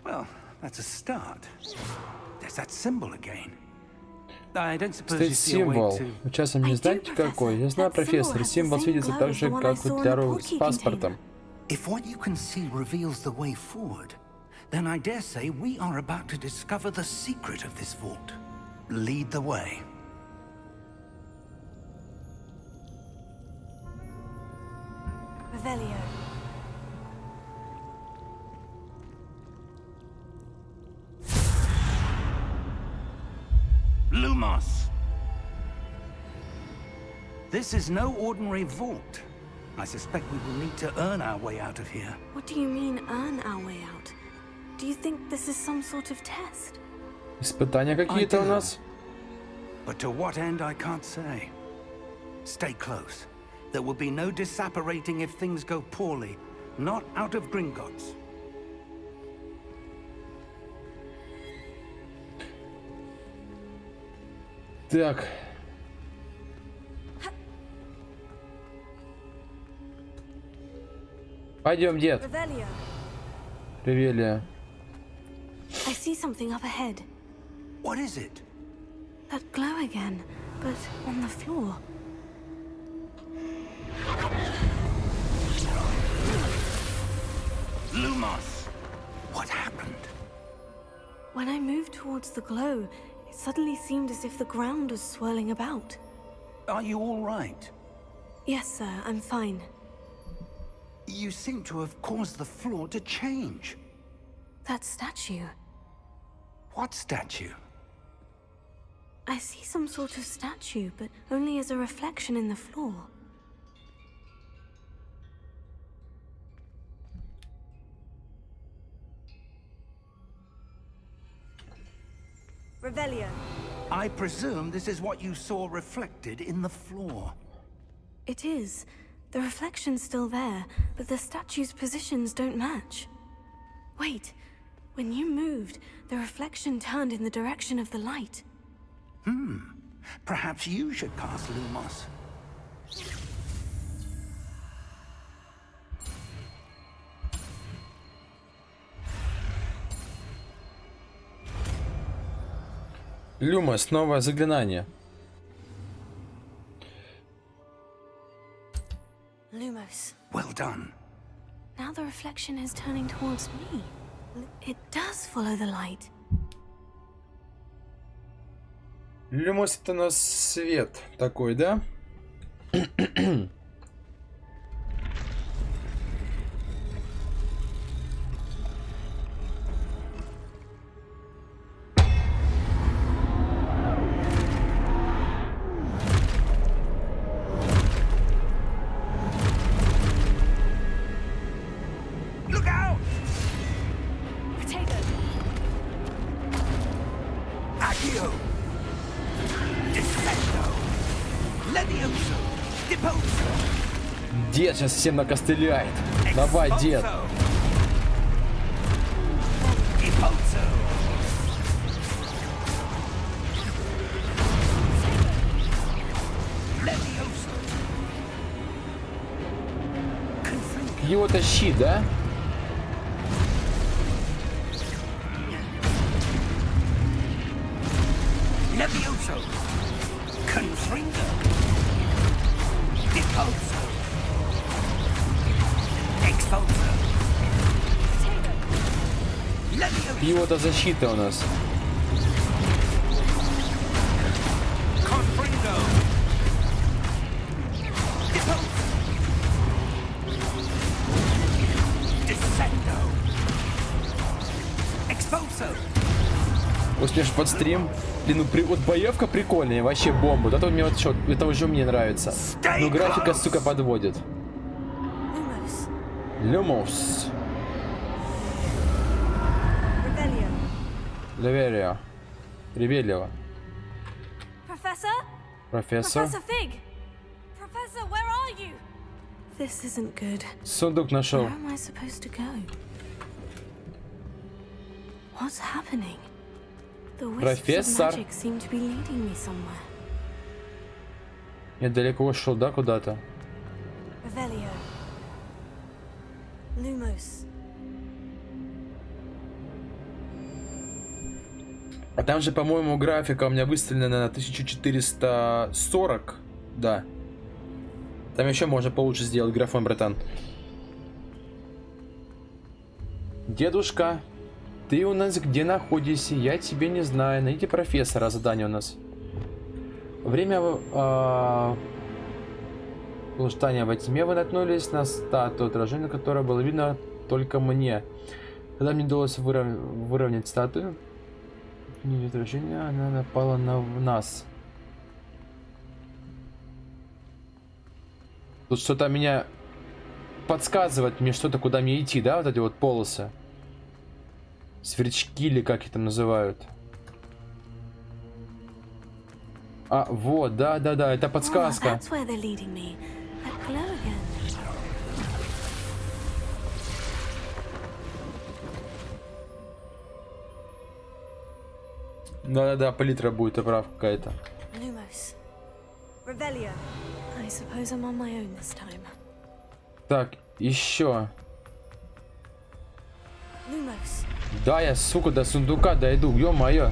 Well, that's a start. There's that symbol again. I don't suppose Стоит you see a way символ. to... Вы часом не знаете какой? Я знаю, профессор. Символ светится так же, как у тебя с паспортом. If what you can see reveals the way forward, then I dare say we are about to discover the secret of this vault. Lead the way. Revelio. Lumos! This is no ordinary vault. I suspect we will need to earn our way out of here. What do you mean, earn our way out? Do you think this is some sort of test? Испытания какие-то у нас? But to what end, I can't say. Stay close. There will be no disapparating if things go poorly. Not out of Gringotts. Так. Пойдем, дед. Revelio. Ревелия. I see something up ahead. What is it? That glow again, but on the floor. Lumos! What happened? When I moved towards the glow, it suddenly seemed as if the ground was swirling about. Are you all right? Yes, sir, I'm fine. You seem to have caused the floor to change. That statue. What statue? I see some sort of statue, but only as a reflection in the floor. Revelio. I presume this is what you saw reflected in the floor. It is. The reflection's still there, but the statue's positions don't match. Wait. When you moved, the reflection turned in the direction of the light. Perhaps you should cast Lumos. Люмос, новое заклинание. Lumos. Well done. Now the reflection is turning towards me. It does follow the light. Люмос это у нас свет такой, да? Look out! Potato. Accio! Descendo! Levioso! Deposo! Дед сейчас всем накостыляет. Давай, дед. Deposo! Levioso! Confringo! Его тащи, да? Levioso! Confringo! Deposo! Expulso! Levioso! Его-то защита у нас. Confringo! Deposo! Descendo! Expulso! Успеешь под стрим. Блин, ну вот боевка прикольная, вообще бомба. Это мне вот это уже мне нравится. Но графика, сука, подводит. Lumos. Lumos. Rebellion. Leveria. Ребелио. Professor? Профессор. Professor Fig! Professor, where are you? This isn't good. Сундук нашел. Where am I supposed to go? What's happening? The wisps of Профессор. magic seem to be leading me somewhere. Я далеко ушел, да, куда-то? Revelio. Lumos. А там же, по-моему, графика у меня выставлена на 1440. Да. Там еще можно получше сделать графон, братан. Дедушка, ты у нас где находишься? Я тебе не знаю. Найдите профессора. Задание у нас. Время блуждания во тьме. Вы наткнулись на статую, отражение которой было видно только мне. Когда мне удалось выровнять статую, не отражение, она напала на нас. Тут что-то меня подсказывает мне что-то, куда мне идти, да, вот эти вот полосы. Сверчки или как их там называют. А, вот, да, это подсказка. That's where they're leading me. That glow again. Да, палитра будет, прав какая-то. Lumos. Revelio. I suppose I'm on my own this time. Так, еще. Lumos. Да, я, сука, до сундука дойду, ё-моё.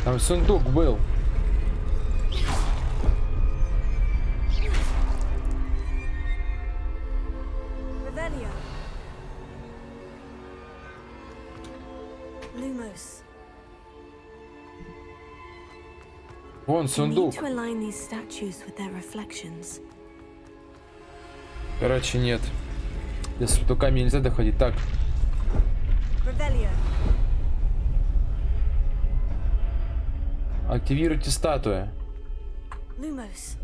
Там сундук был. Revelio. Lumos. Вон We сундук. need to align these statues with their reflections. Короче, нет. До сундука мне нельзя доходить. Так, Revelio. активируйте статуи. Lumos.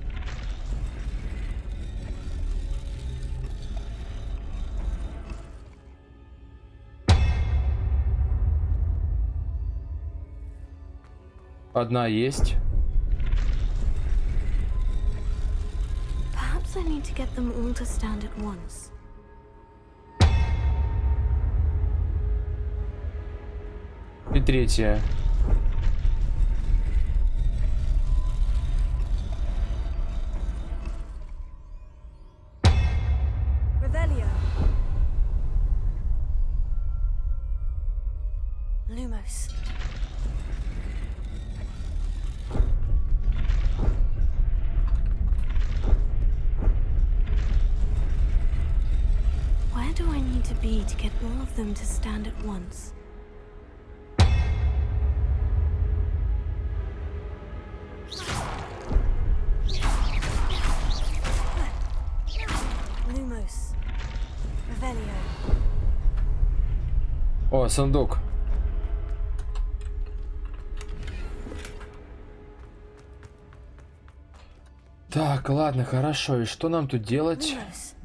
Одна есть. Perhaps I need to get them all to stand at once. И третья. Revelio. Lumos. Where do I need to be to get all of them to stand at once? Lumos. Revelio. О, сундук. Так, ладно, хорошо. И что нам тут делать? Lumos.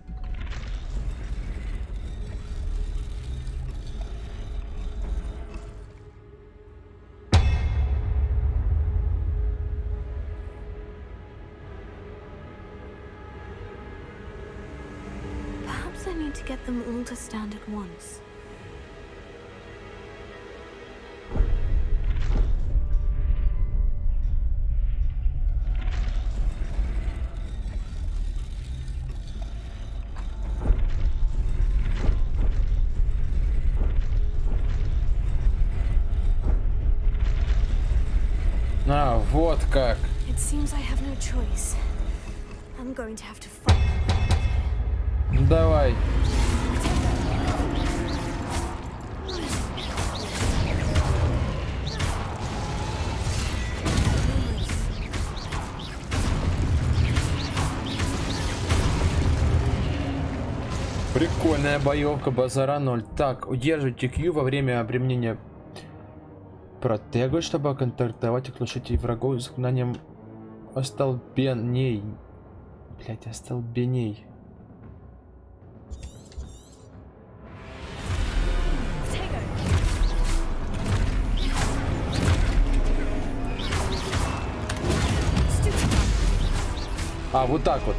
Perhaps I need to get them all to stand at once. А, вот как. It seems I have no choice. I'm going to have to fight my way out of here. Ну, давай. Прикольная боевка, базара 0. Так, удерживайте Q во время применения протегу, чтобы контактовать и глушить врагов с заклинанием остолбеней. Блять, остолбеней. А, вот так вот.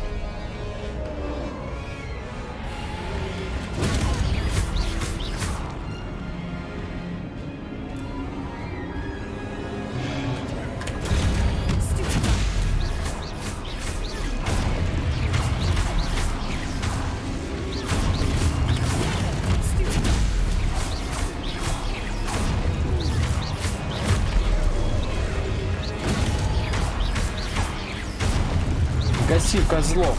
Гаси козлов.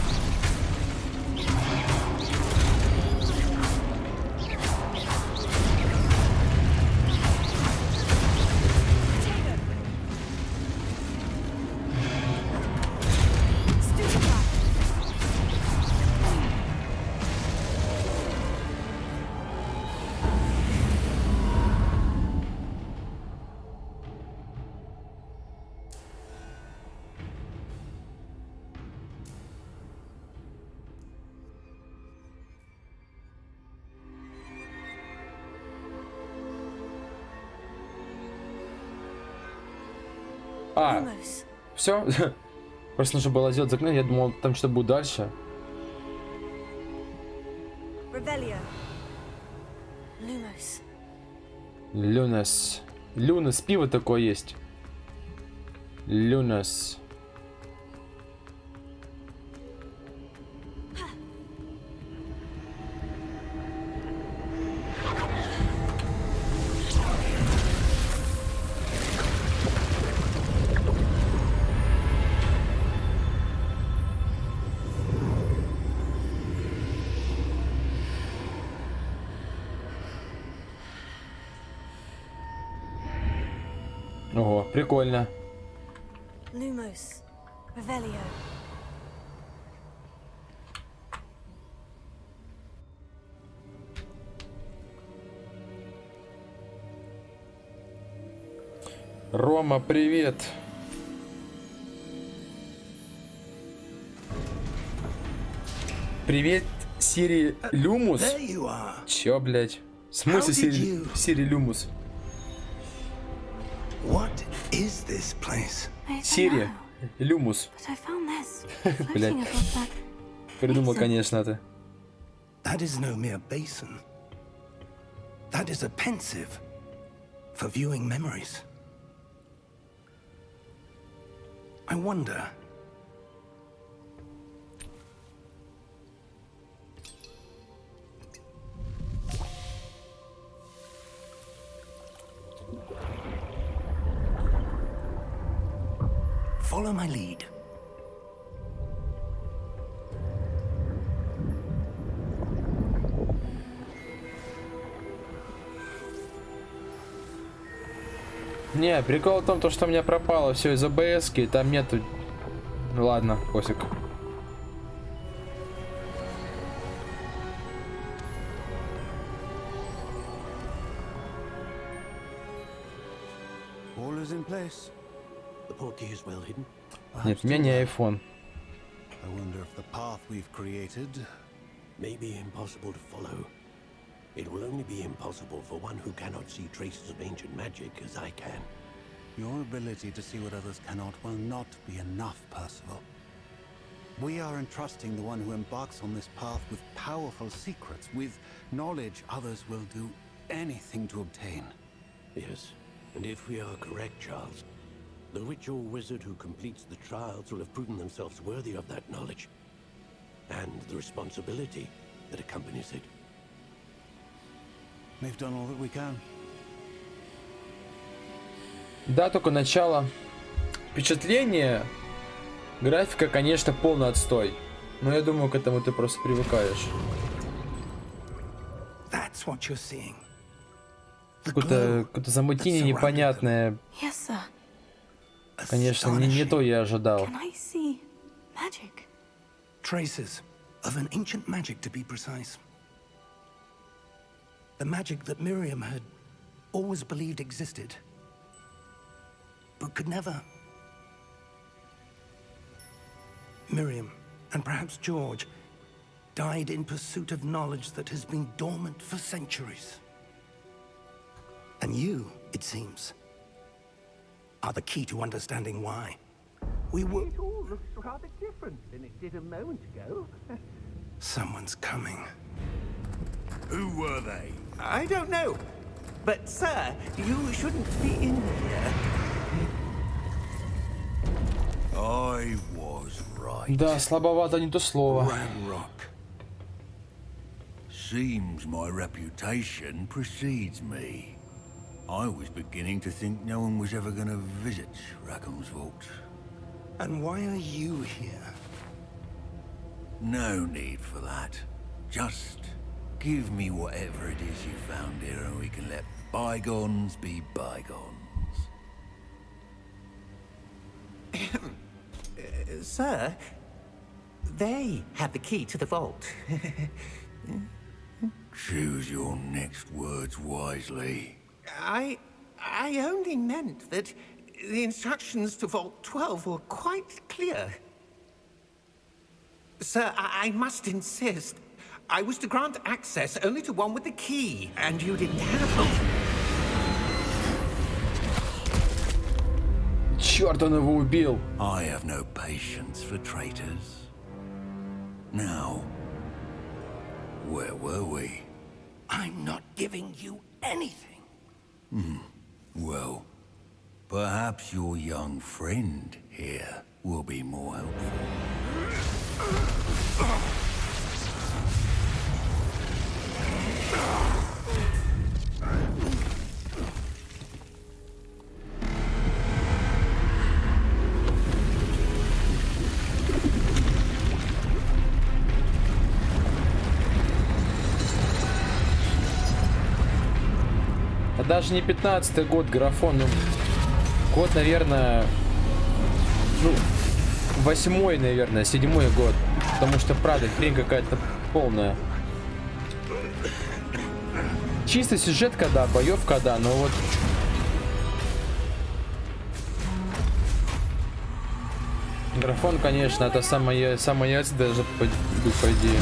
А, Lumos. все? Просто нужно было сделать заклинание, я думал, там что-то будет дальше. Revelio. Lumos. Люнес. Люнес, пиво такое есть. Люнес. Ого, прикольно. Lumos. Revelio. Рома, привет. Привет, Сири Люмус. There you are. Чё, блядь? В смысле How did you- Сири Люмус? What is this place? I don't Сири know, Люмус. but I found this Блядь. floating above that. Придумал, Basin. конечно, ты. That is no mere basin. That is a pensive for viewing memories. I wonder. Follow my lead. Не, прикол в том, то, что у меня пропало все из АБС-ки, и там нету... Ну ладно, пофиг. All is in place. The portkey is well hidden. Нет, у меня не iPhone. I wonder if the path we've created. May be impossible to follow. It will only be impossible for one who cannot see traces of ancient magic as I can. Your ability to see what others cannot will not be enough, Percival. We are entrusting the one who embarks on this path with powerful secrets, with knowledge others will do anything to obtain. Yes, and if we are correct, Charles, the witch or wizard who completes the trials will have proven themselves worthy of that knowledge, and the responsibility that accompanies it. We've done all that we can. Да, только начало. Впечатление. Графика, конечно, полный отстой. Но я думаю, к этому ты просто привыкаешь. That's what you're seeing. The Какое-то замутение that surrounded them. непонятное. Yes, sir. Конечно, не то я ожидал. Can I see magic? Traces of an ancient magic, to be precise. The magic that Miriam had always believed existed, but could never. Miriam, and perhaps George, died in pursuit of knowledge that has been dormant for centuries. And you, it seems, are the key to understanding why. We were... It all looks rather different than it did a moment ago. Someone's coming. Who were they? I don't know. But, sir, you shouldn't be in here. I was right. Да, слабовато не то слово. Ranrock. Seems my reputation precedes me. I was beginning to think no one was ever going to visit Rackham's vault. And why are you here? No need for that. Just give me whatever it is you found here and we can let bygones be bygones. Sir, they have the key to the vault. Choose your next words wisely. I only meant that the instructions to Vault 12 were quite clear. Sir, I must insist. I was to grant access only to one with the key, and you didn't have it. Черт, он его убил. I have no patience for traitors. Now, where were we? I'm not giving you anything. Well, perhaps your young friend here will be more helpful. А даже не 15-й год, графон, ну, год, наверное, ну, 8-й, наверное, 7-й год, потому что, правда, хрень какая-то полная. Чисто сюжетка, да, боевка, да, но вот... Графон, конечно, это самое даже по идее.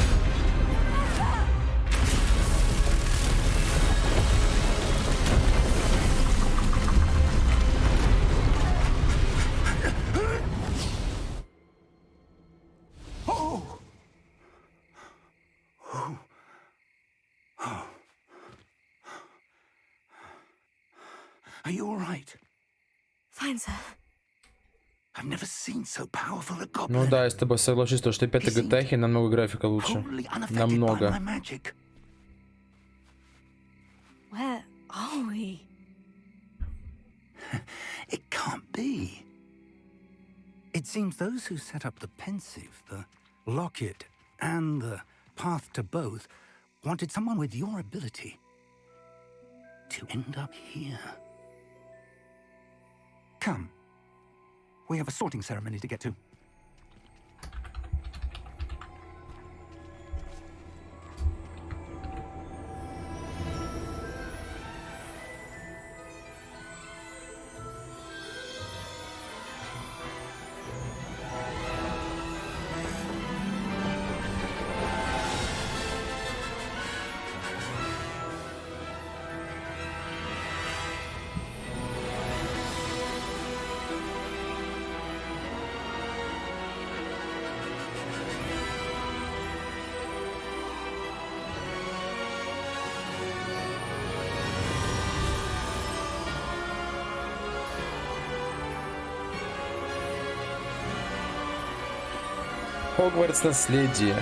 Are you all right? Fine, sir. I've never seen so powerful a goblin. Ну да, я с тобой соглашусь, то, что 5-й GTA намного графика лучше. Wholly unaffected by Намного. my magic. Where are we? It can't be. It seems those who set up the pensive, the locket, and the path to both wanted someone with your ability to end up here. Come. We have a sorting ceremony to get to. Хогвартс наследие.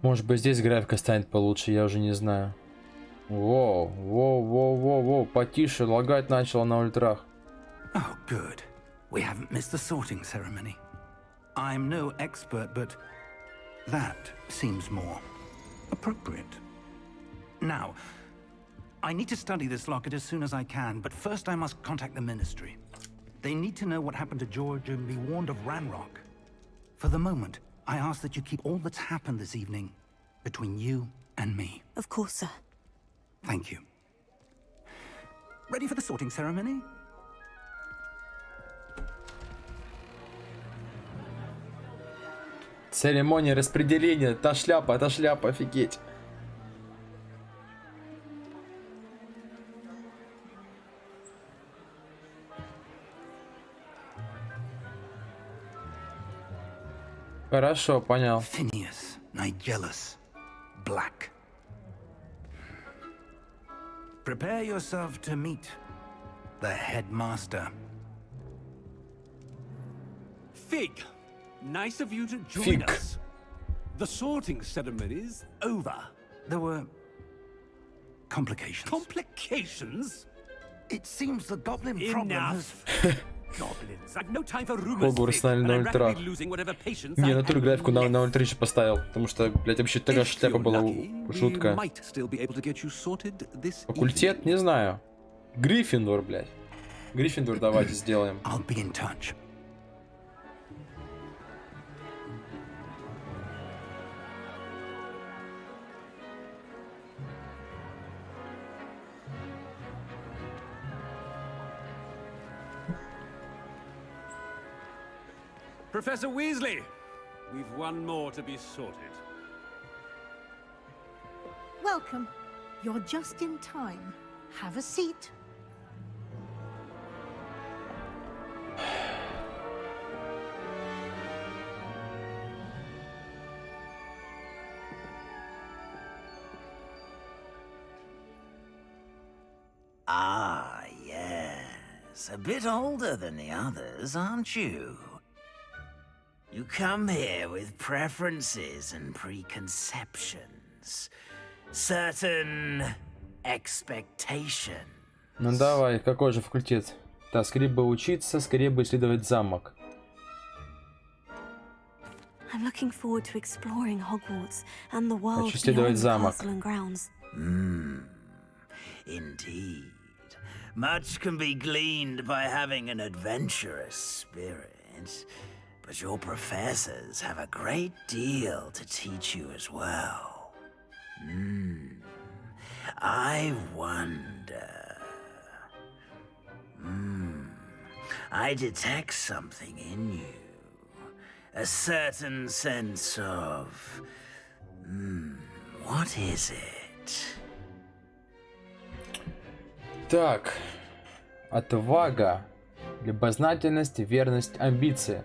Может быть, здесь графика станет получше, я уже не знаю. Воу, потише, лагать начало на ультрах. Oh, good. We haven't missed the sorting ceremony. I'm no expert, but that seems more appropriate. Now, I need to study this locket as soon as I can, but first I must contact the Ministry. They need to know what happened to George and be warned of Ranrock. For the moment, I ask that you keep all that's happened this evening between you and me. Of course, sir. Thank you. Ready for the sorting ceremony? Церемония распределения. Та шляпа, офигеть. Хорошо, понял. Phineas, Nigellus, Black. Prepare yourself to meet the headmaster. Fig, nice of you to join Fig. us. The sorting ceremony's over. There were complications. Complications? It seems the goblin problem has... Enough. Goblins. I've no time for rumors, Хогвартс Fig, на and I'd rather 0.3. be losing whatever patience Не, I натуру have графику на left. 0.3 поставил, потому что, блядь, вообще такая If шляпа you're была lucky, we жуткая. might still be able to get you sorted this Факультет, не знаю. Гриффиндор, блядь. Гриффиндор давайте сделаем. I'll be in touch. Professor Weasley, we've one more to be sorted. Welcome. You're just in time. Have a seat. Ah, yes. A bit older than the others, aren't you? You come here with preferences and preconceptions. Certain expectations. Ну давай, какой же факультет? Да, скорее бы учиться, скорее бы исследовать замок. I'm looking forward to exploring Hogwarts and the world Хочу исследовать beyond the замок. castle and grounds. Indeed. Much can be gleaned by having an adventurous spirit, but your professors have a great deal to teach you as well. I wonder. I detect something in you. A certain sense of... what is it? Так. Отвага. Любознательность, верность, амбиции.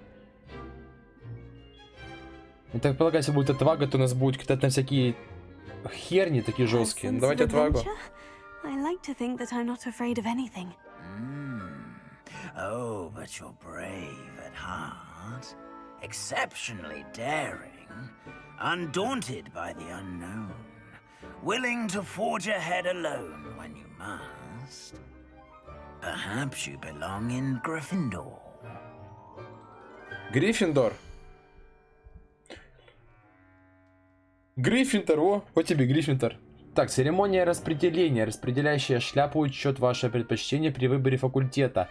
Я так полагаю, если будет отвага, то у нас будет кидать на всякие херни такие A жесткие. Ну sense давайте of отвагу. adventure? I like to think that I'm not afraid of anything. Oh, but you're brave at heart. Exceptionally daring. Undaunted by the unknown. Willing to forge ahead alone when you must. Perhaps you belong in Gryffindor. Гриффиндор. Гриффиндор, о, вот тебе Гриффиндор. Так, церемония распределения, распределяющая шляпу, учет ваше предпочтение при выборе факультета.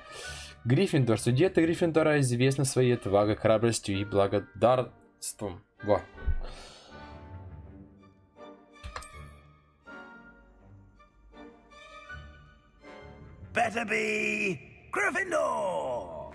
Гриффиндор. Студенты Гриффиндора известны своей отвагой, храбростью и благодарством. Во. Better be Gryffindor!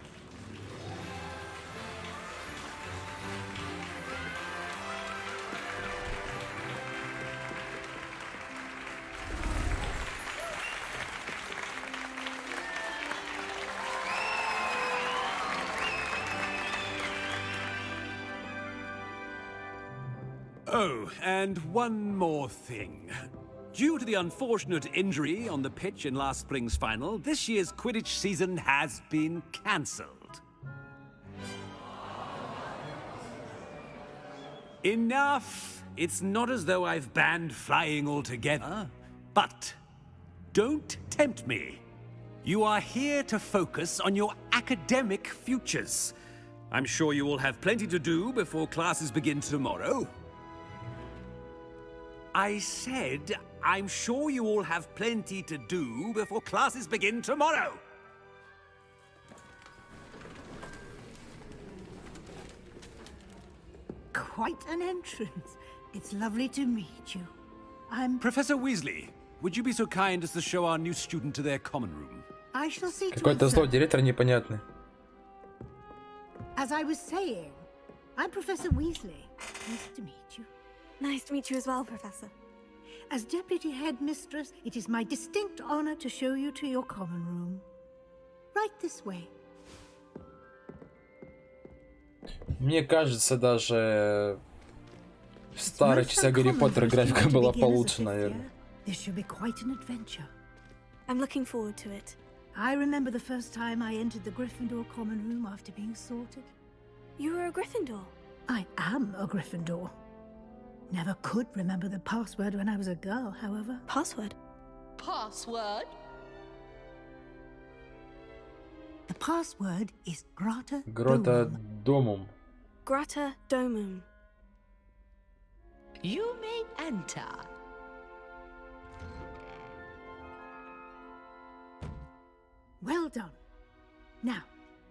Oh, and one more thing. Due to the unfortunate injury on the pitch in last spring's final, this year's Quidditch season has been cancelled. Enough! It's not as though I've banned flying altogether, but don't tempt me. You are here to focus on your academic futures. I'm sure you will have plenty to do before classes begin tomorrow. I said, I'm sure you all have plenty to do before classes begin tomorrow. quite an entrance. It's lovely to meet you. I'm... Professor Weasley, would you be so kind as to show our new student to their common room? I shall see to it, Какой-то злой sir. директор непонятный. As I was saying, I'm Professor Weasley. Nice to meet you. Nice to meet you as well, Professor. As Deputy Headmistress, it is my distinct honor to show you to your common room. Right this way. Мне кажется, даже в старой Most частях Гарри uncommon Поттера for a графика student to была begin as a получше, fifth наверное. year. This should be quite an adventure. I'm looking forward to it. I remember the first time I entered the Gryffindor common room after being sorted. You were a Gryffindor. I am a Gryffindor. Never could remember the password when I was a girl, however. Password? Password? The password is Grata Грота Domum. домум. Grata Domum. You may enter. Well done. Now,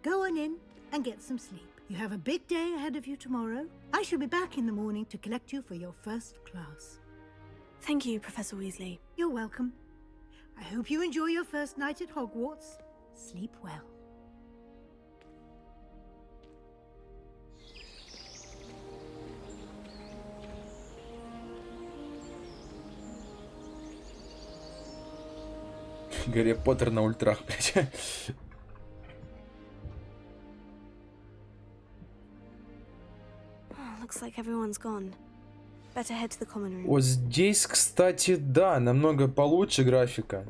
go on in and get some sleep. You have a big day ahead of you tomorrow. I shall be back in the morning to collect you for your first class. Thank you, Professor Weasley. You're welcome. I hope you enjoy your first night at Hogwarts. Sleep well. Гарри Поттер на ультрах, блядь. Looks like everyone's gone. Better head to the common room. Вот здесь, кстати, да, намного получше графика.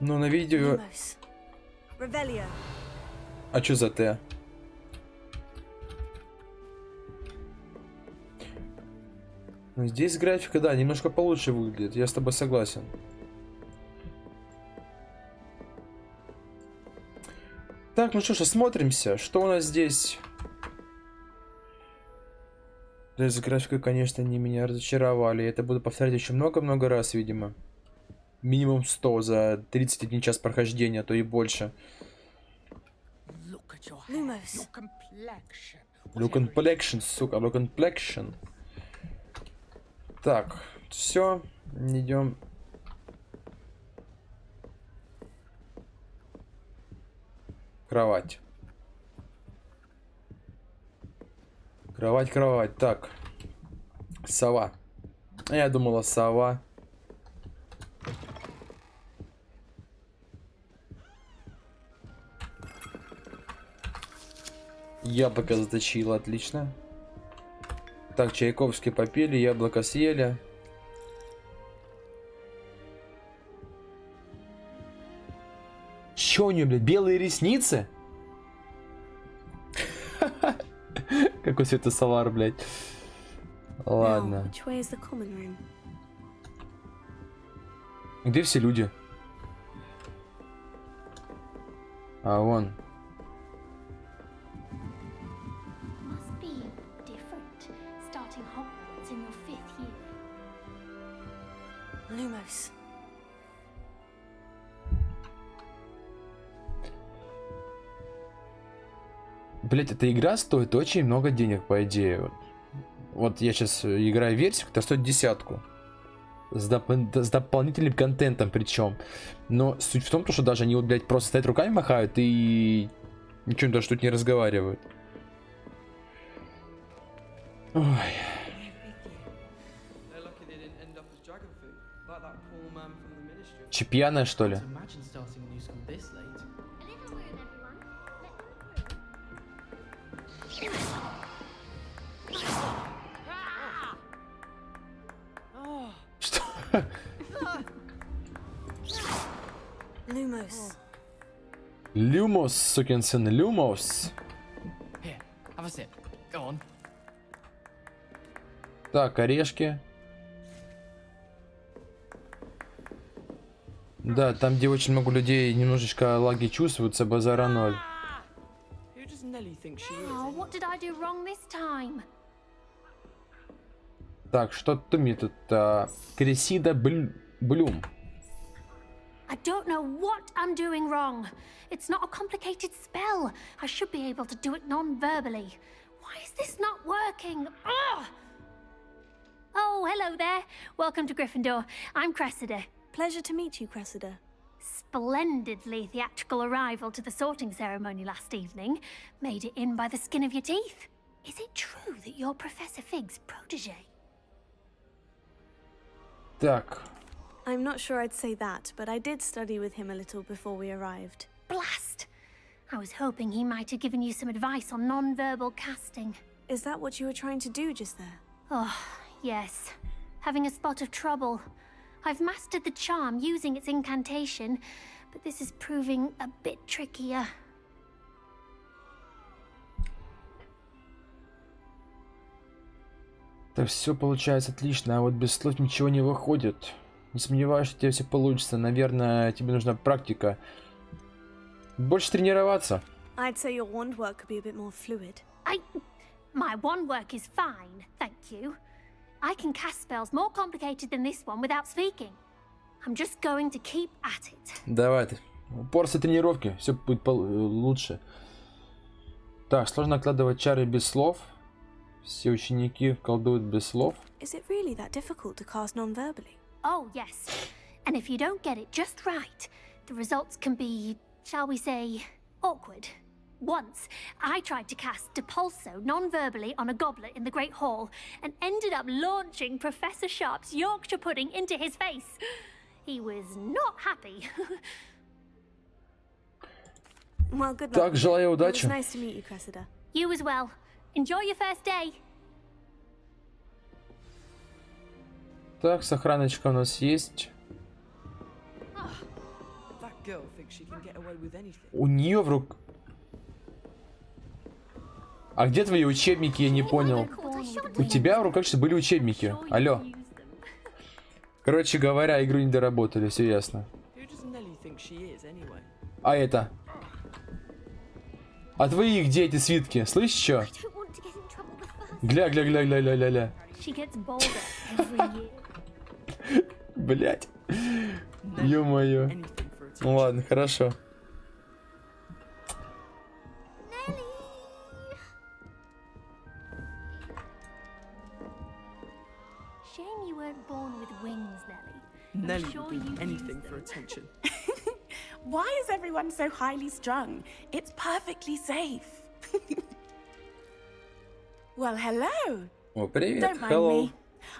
Ну, на видео... Lumos. Revelio. А чё за Т? Ну, здесь графика, да, немножко получше выглядит, я с тобой согласен. Так, ну что ж, осмотримся, что у нас здесь. Да, с графикой, конечно, они меня разочаровали. Я это буду повторять еще много-много раз, видимо. Минимум 100 за 31 час прохождения, а то и больше. Lumos. Look complexion, сука, look complexion. Так, все, идем. Кровать. Кровать, кровать. Так. Сова. Я думала, сова. Яблоко заточило, отлично. Так, Чайковский попили, яблоко съели. Чё у нее, блядь, белые ресницы? Какой светосалар, блядь. Ладно. Which way is the common room? Где все люди? А, вон. Must be different, starting Hogwarts in your 5th year. Lumos. Блять, эта игра стоит очень много денег, по идее. Вот я сейчас играю в версию, которая стоит 10. С дополнительным контентом причем. Но суть в том, что даже они вот, блядь, просто стоят руками махают и ничего даже тут не разговаривают. Ой. Че, пьяная, что ли? Что? Lumos. Люмос, сукин сын, Люмос. Так, орешки. Да, там, где очень много людей, немножечко лаги чувствуются, базара ноль. Oh, what did I do wrong this time? Так, что тут мне тут? Кресида Блюм. I don't know what I'm doing wrong. It's not a complicated spell. I should be able to do it non-verbally. Why is this not working? Ugh! Oh, hello there. Welcome to Gryffindor. I'm Cressida. Pleasure to meet you, Cressida. Splendidly theatrical arrival to the sorting ceremony last evening. Made it in by the skin of your teeth. Is it true that you're Professor Fig's protege? Так. I'm not sure I'd say that, but I did study with him a little before we arrived. Blast! I was hoping he might have given you some advice on non-verbal casting. Is that what you were trying to do just there? Oh, yes. Having a spot of trouble. I've mastered the charm using its incantation, but this is proving a bit trickier. Так, все получается отлично, а вот без слов ничего не выходит. Не сомневаюсь, что у тебя все получится. Наверное, тебе нужна практика. Больше тренироваться. I'd say your wand work could be a bit more fluid. My wand work is fine, thank you. I can cast spells more complicated than this one without speaking. I'm just going to keep at it. Давай ты. Упорство тренировки. Все будет лучше. Так, сложно накладывать чары без слов. Все ученики колдуют без слов. Is it really that difficult to cast non-verbally? Oh, yes. And if you don't get it just right, the results can be, shall we say, awkward. Once, I tried to cast Depulso non-verbally on a goblet in the Great Hall and ended up launching Professor Sharp's Yorkshire pudding into his face. He was not happy. Well, good luck. Так, желаю It was удачи. nice to meet you, Cressida. You as well. Enjoy your first day. Так, сохраночка у нас есть. У нее в рук... А где твои учебники? Я не понял. У тебя в руках что были учебники? Алло. Короче говоря, игру не доработали, все ясно. А это? А твои где эти свитки? Слышишь, что? Гля. Блять. Ё-моё. Ну ладно, хорошо. Shame you weren't born with wings, Nelly. Nelly would do anything for attention. Why is everyone so highly strung? It's perfectly safe. Well, hello. О, привет. Don't mind Hello. me.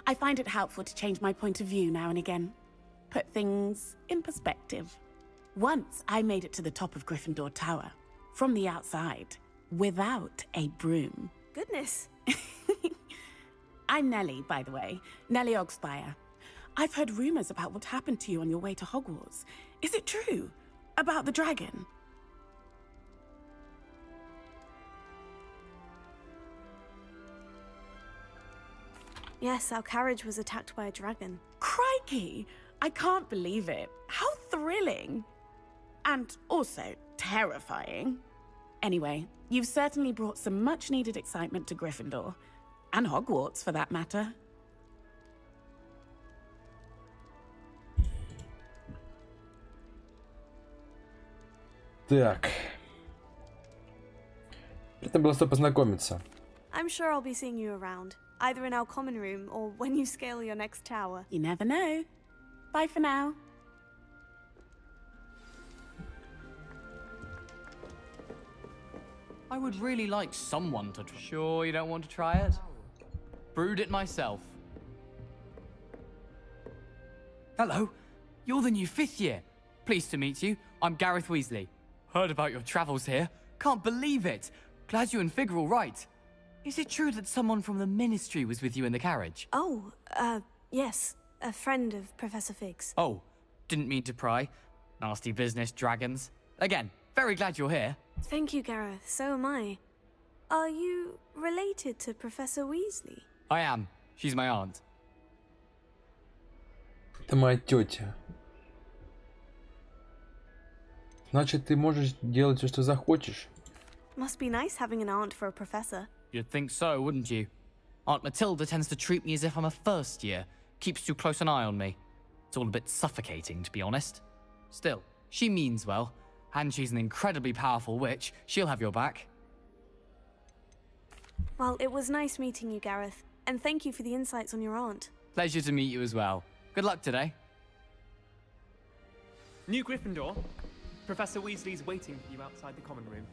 I find it helpful to change my point of view now and again. Put things in perspective. Once I made it to the top of Gryffindor Tower, from the outside, without a broom. Goodness. I'm Nellie, by the way. Nellie Ogspire. I've heard rumors about what happened to you on your way to Hogwarts. Is it true? About the dragon? Yes, our carriage was attacked by a dragon. Crikey! I can't believe it. How thrilling! And also terrifying. Anyway, you've certainly brought some much-needed excitement to Gryffindor. And Hogwarts, for that matter. Так. Это было что познакомиться. I'm sure I'll be seeing you around, either in our common room or when you scale your next tower. You never know. Bye for now. I would really like someone to try. Sure you don't want to try it? Brewed it myself. Hello, you're the new 5th year. Pleased to meet you. I'm Gareth Weasley. Heard about your travels here. Can't believe it. Glad you and Fig are all right. Is it true that someone from the Ministry was with you in the carriage? Oh, yes. A friend of Professor Fig's. Oh, didn't mean to pry. Nasty business, dragons. Again, very glad you're here. Thank you, Gareth. So am I. Are you related to Professor Weasley? I am. She's my aunt. Это моя тетя. Значит, ты можешь делать все, что захочешь. Must be nice having an aunt for a professor. You'd think so, wouldn't you? Aunt Matilda tends to treat me as if I'm a first year, keeps too close an eye on me. It's all a bit suffocating, to be honest. Still, she means well, and she's an incredibly powerful witch. She'll have your back. Well, it was nice meeting you, Gareth, and thank you for the insights on your aunt. Pleasure to meet you as well. Good luck today. New Gryffindor. Professor Weasley's waiting for you outside the common room.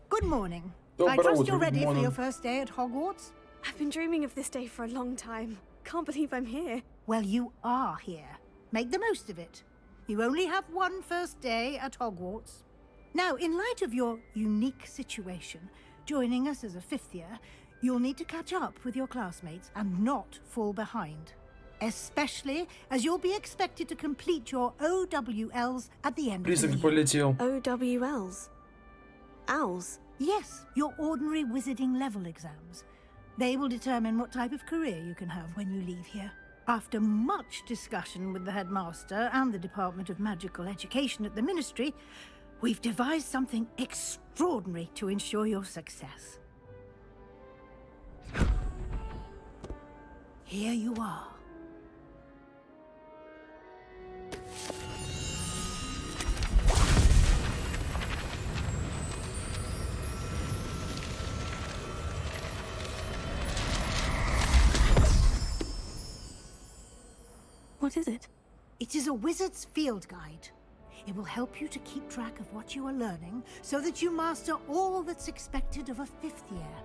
Good morning. I trust you're ready for your first day at Hogwarts? I've been dreaming of this day for a long time. Can't believe I'm here. Well, you are here. Make the most of it. You only have one first day at Hogwarts. Now, in light of your unique situation, joining us as a fifth year, you'll need to catch up with your classmates and not fall behind. Especially as you'll be expected to complete your OWLs at the end of the year. OWLs? Owls? Yes, your ordinary wizarding level exams. They will determine what type of career you can have when you leave here. After much discussion with the headmaster and the Department of Magical Education at the Ministry, we've devised something extraordinary to ensure your success. Here you are. What is it? It is a wizard's field guide. It will help you to keep track of what you are learning so that you master all that's expected of a fifth year.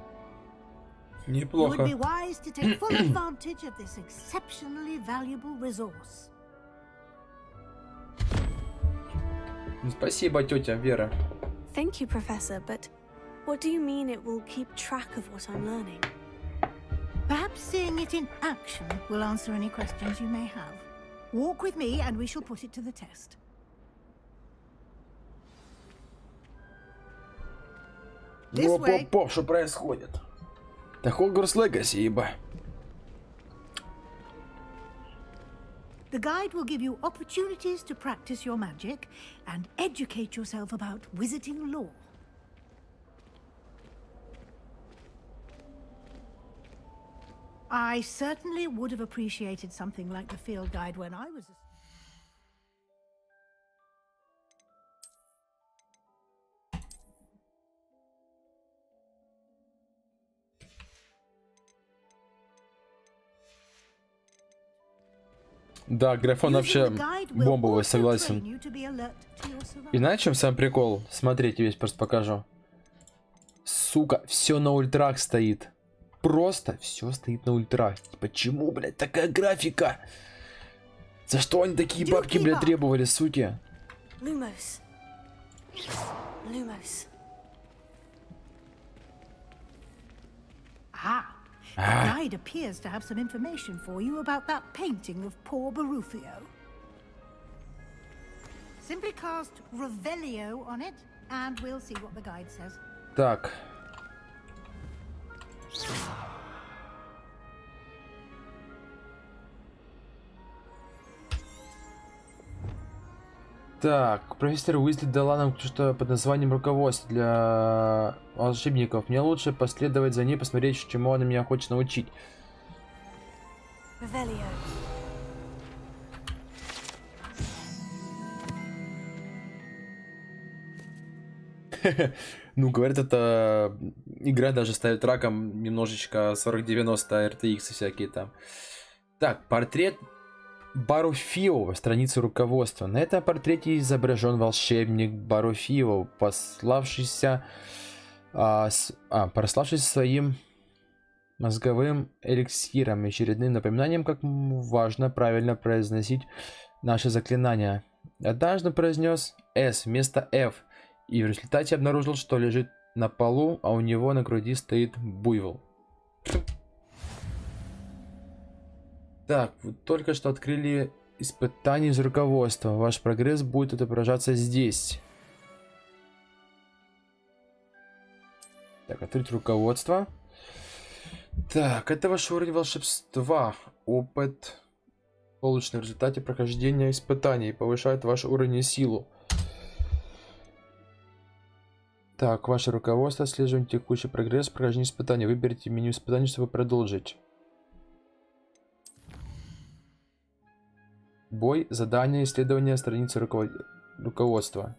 You would be wise to take full advantage of this exceptionally valuable resource. Спасибо, тетя Вера. Thank you, Professor, but what do you mean it will keep track of what I'm learning? Perhaps seeing it in action will answer any questions you may have. Walk with me and we shall put it to the test. Опа, что происходит? Это Hogwarts Legacy, ибо. The guide will give you opportunities to practice your magic and educate yourself about wizarding lore. I certainly would have appreciated something like the field guide when I was a... Да, графон вообще бомбовый, согласен. И знаешь, в чем сам прикол? Смотрите, весь просто покажу. Сука, все на ультрах стоит. Просто все стоит на ультрах. Почему, блядь, такая графика? За что они такие бабки, блядь, требовали, суки? Lumos. Lumos. The guide appears to have some information for you about that painting of poor Barufio. Simply cast Revelio on it, and we'll see what the guide says. Так. Так, профессор Уизли дала нам что-то под названием руководство для волшебников. Мне лучше последовать за ней, посмотреть, чему она меня хочет научить. Ну, говорят, это игра даже ставит раком немножечко 4090 RTX и всякие там. Так, портрет Баруфио, страница руководства. На этом портрете изображен волшебник Баруфио, прославившийся своим мозговым эликсиром и очередным напоминанием, как важно правильно произносить наши заклинания. Однажды произнес S вместо F, и в результате обнаружил, что лежит на полу, а у него на груди стоит буйвол. Так, вы только что открыли испытание из руководства. Ваш прогресс будет отображаться здесь. Так, открыть руководство. Так, это ваш уровень волшебства. Опыт, полученный в результате прохождения испытаний, повышает ваш уровень и силу. Так, ваше руководство, отслеживание текущий прогресс, прохождение испытаний. Выберите меню испытаний, чтобы продолжить. Бой, задание, исследование, страницы руководства.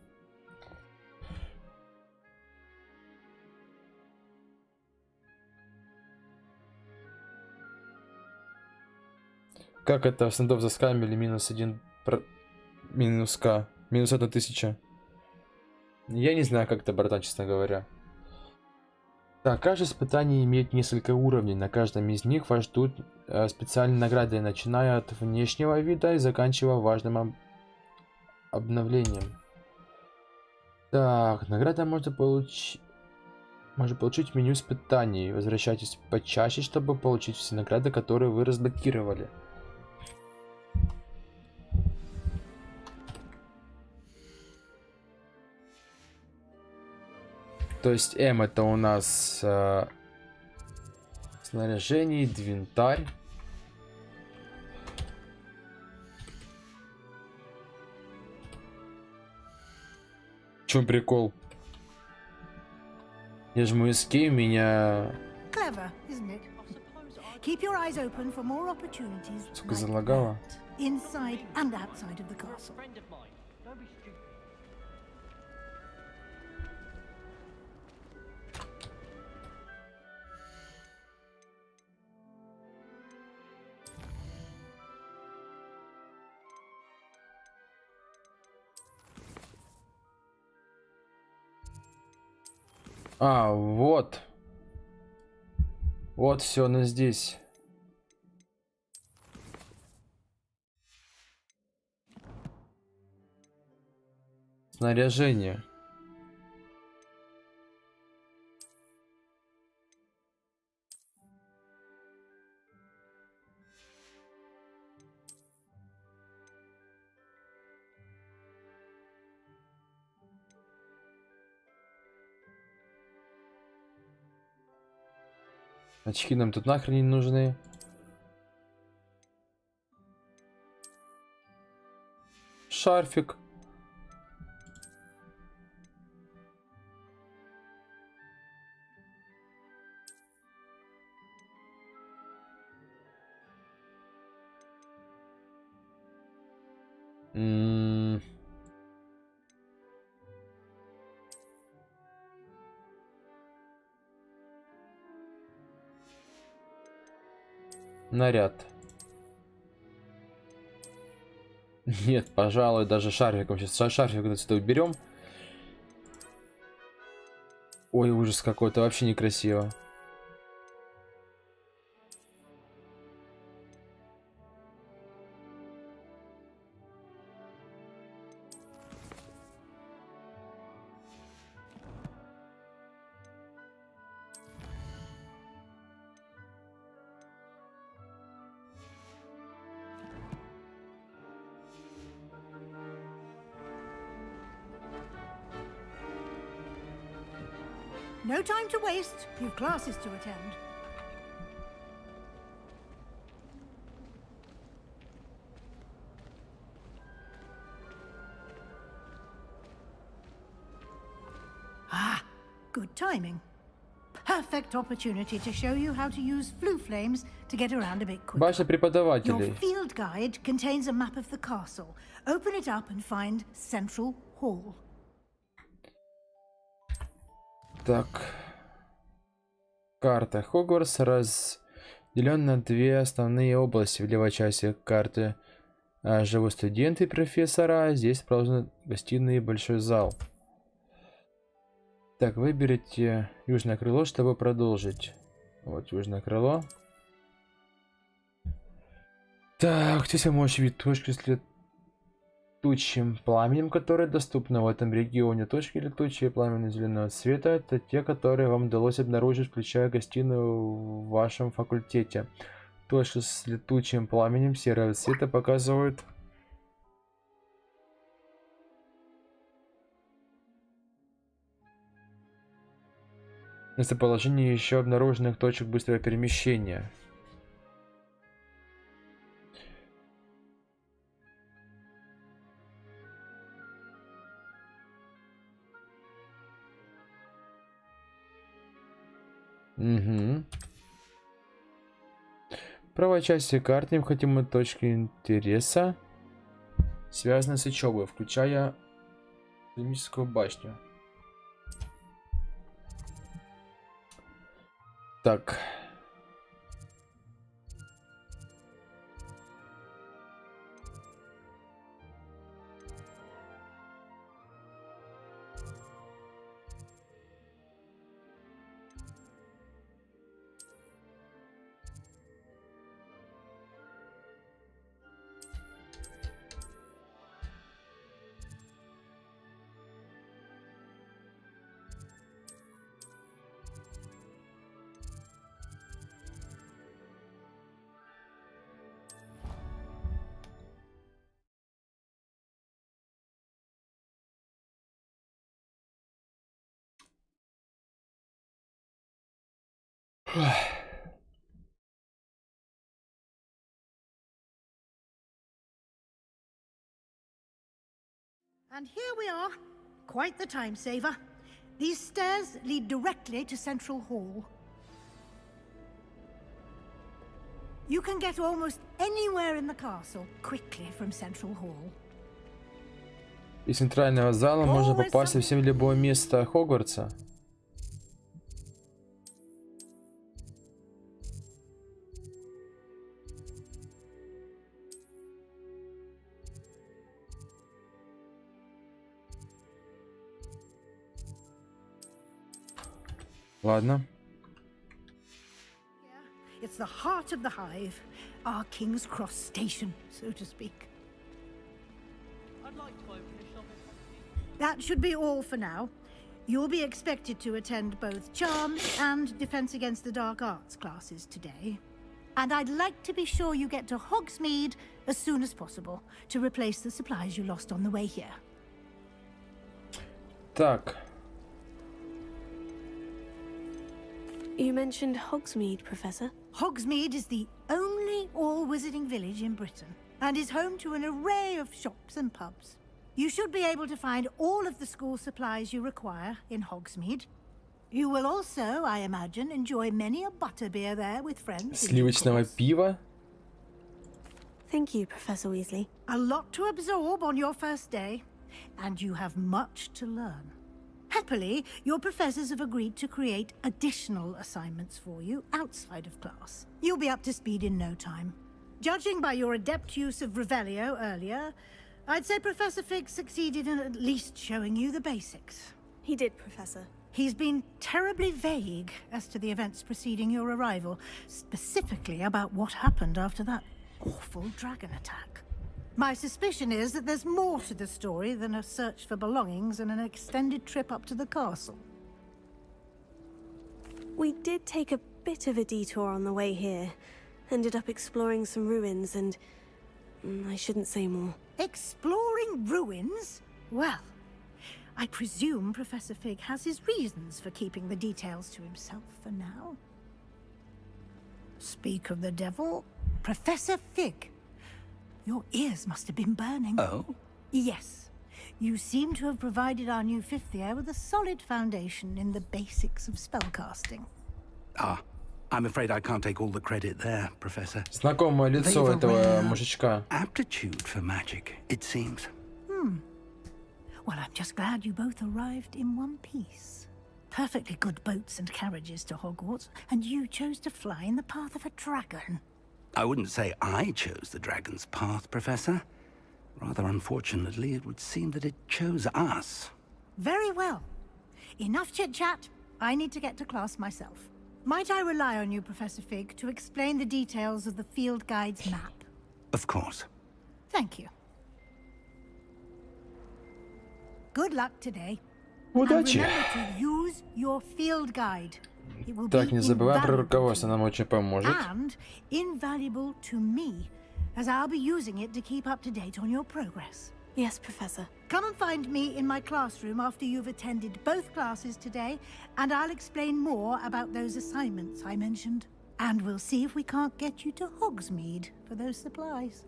Как это? Стендов за скамили минус 1 минус К. Минус 1000. Я не знаю, как это, братан, честно говоря. Так, каждое испытание имеет несколько уровней. На каждом из них вас ждут специальные награды, начиная от внешнего вида и заканчивая важным обновлением. Так, награда можно получить в меню испытаний. Возвращайтесь почаще, чтобы получить все награды, которые вы разблокировали. То есть М это у нас снаряжение, инвентарь. В чем прикол? Я жму Escape, меня... Clever, isn't it? Keep your eyes open for more opportunities Сука, залагала. inside and outside of the castle. А, вот. Вот все, оно здесь. Снаряжение. Очки нам тут нахрен не нужны. Шарфик. Наряд. Нет, пожалуй, даже шарфиком. Сейчас шарфик отсюда уберем. Ой, ужас какой-то, вообще некрасиво. No time to waste. You've classes to attend. Ah, good timing. Perfect opportunity to show you how to use flue flames to get around a bit quicker. Башня преподавателей. Your field guide contains a map of the castle. Open it up and find Central Hall. Так. Карта. Хогвартс разделен на две основные области. В левой части карты живут студенты и профессора. Здесь расположены гостиные и большой зал. Так, выберите южное крыло, чтобы продолжить. Вот южное крыло. Так, здесь вы можете видеть точки с летучим пламенем, которые доступны в этом регионе. Точки летучие пламени зеленого цвета — это те, которые вам удалось обнаружить, включая гостиную в вашем факультете. Точки с летучим пламенем серого цвета показывают Местоположение еще обнаруженных точек быстрого перемещения. Угу. В правой части карты необходимы точки интереса, связанные с учебой, включая академическую башню. Так. And here we are. Quite the time saver. These stairs lead directly to Central Hall. You can get almost anywhere in the castle quickly from Central Hall. Из центрального зала можно попасть совсем в любое место Хогвартса. Ладно. It's the heart of the hive, our King's Cross station, so to speak. I'd like to open a shop. That should be all for now. You'll be expected to attend both Charms and Defense Against the Dark Arts classes today. And I'd like to be sure you get to Hogsmeade as soon as possible to replace the supplies you lost on the way here. Так. You mentioned Hogsmeade, Professor. Hogsmeade is the only all-wizarding village in Britain and is home to an array of shops and pubs. You should be able to find all of the school supplies you require in Hogsmeade. You will also, I imagine, enjoy many a butterbeer there with friends. Сливочного пива. Thank you, Professor Weasley. A lot to absorb on your first day, and you have much to learn. Happily, your professors have agreed to create additional assignments for you outside of class. You'll be up to speed in no time. Judging by your adept use of Revelio earlier, I'd say Professor Fig succeeded in at least showing you the basics. He did, Professor. He's been terribly vague as to the events preceding your arrival, specifically about what happened after that awful dragon attack. My suspicion is that there's more to the story than a search for belongings and an extended trip up to the castle. We did take a bit of a detour on the way here. Ended up exploring some ruins and... I shouldn't say more. Exploring ruins? Well, I presume Professor Fig has his reasons for keeping the details to himself for now. Speak of the devil, Professor Fig. Your ears must have been burning. Oh? Yes. You seem to have provided our new fifth year with a solid foundation in the basics of spellcasting. Ah, I'm afraid I can't take all the credit there, Professor. Знакомое лицо этого мужичка. Aptitude for magic, it seems. Well, I'm just glad you both arrived in one piece. Perfectly good boats and carriages to Hogwarts, and you chose to fly in the path of a dragon. I wouldn't say I chose the dragon's path, Professor. Rather unfortunately, it would seem that it chose us. Very well. Enough chit-chat. I need to get to class myself. Might I rely on you, Professor Fig, to explain the details of the field guide's map? Of course. Thank you. Good luck today. Удачи. And remember to use your field guide. It will Так, be не забываем про invaluable руководство, нам очень поможет. and invaluable to me, as I'll be using it to keep up to date on your progress. Yes, Professor. Come and find me in my classroom after you've attended both classes today, and I'll explain more about those assignments I mentioned. And we'll see if we can't get you to Hogsmeade for those supplies.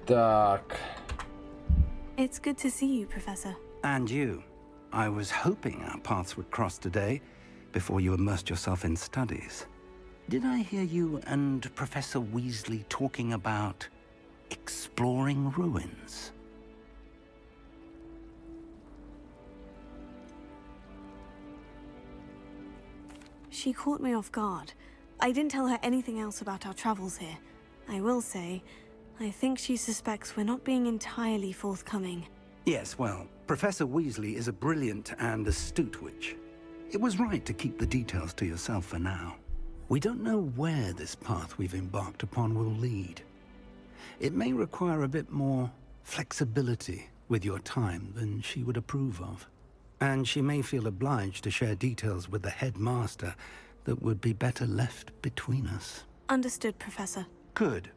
Так. It's good to see you, Professor. And you. I was hoping our paths would cross today, before you immersed yourself in studies. Did I hear you and Professor Weasley talking about exploring ruins? She caught me off guard. I didn't tell her anything else about our travels here. I will say, I think she suspects we're not being entirely forthcoming. Yes, well, Professor Weasley is a brilliant and astute witch. It was right to keep the details to yourself for now. We don't know where this path we've embarked upon will lead. It may require a bit more flexibility with your time than she would approve of. And she may feel obliged to share details with the headmaster that would be better left between us. Understood, Professor. Good.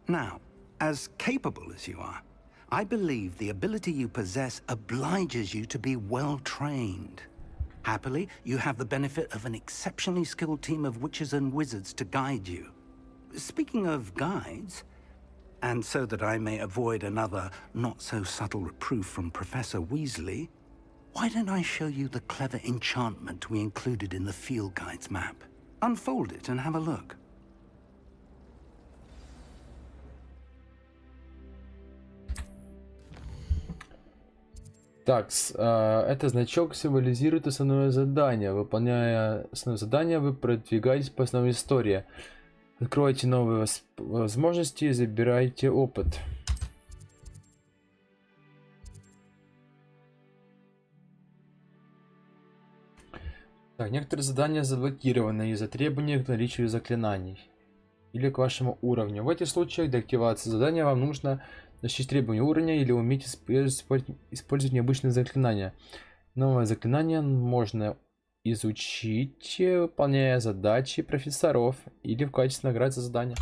Now, as capable as you are, I believe the ability you possess obliges you to be well-trained. Happily, you have the benefit of an exceptionally skilled team of witches and wizards to guide you. Speaking of guides, and so that I may avoid another not-so-subtle reproof from Professor Weasley, why don't I show you the clever enchantment we included in the field guide's map? Unfold it and have a look. Так, это значок символизирует основное задание. Выполняя основное задание, вы продвигаетесь по основной истории. Откройте новые возможности и забирайте опыт. Так, некоторые задания заблокированы из-за требований к наличию заклинаний или к вашему уровню. В этих случаях для активации задания вам нужно достичь требования уровня или уметь использовать необычные заклинания. Новое заклинание можно изучить, выполняя задачи профессоров или в качестве награды за задание.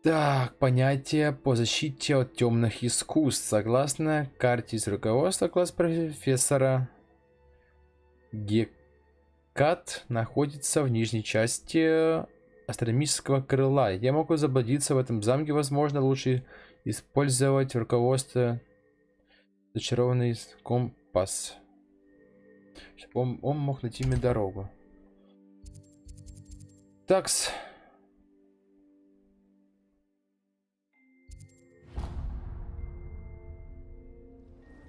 Так, понятие по защите от темных искусств. Согласно карте из руководства класс профессора, Гекат находится в нижней части астрономического крыла. Я могу заблудиться в этом замке. Возможно, лучше использовать в руководстве зачарованный компас, чтобы он мог найти мне дорогу. Такс.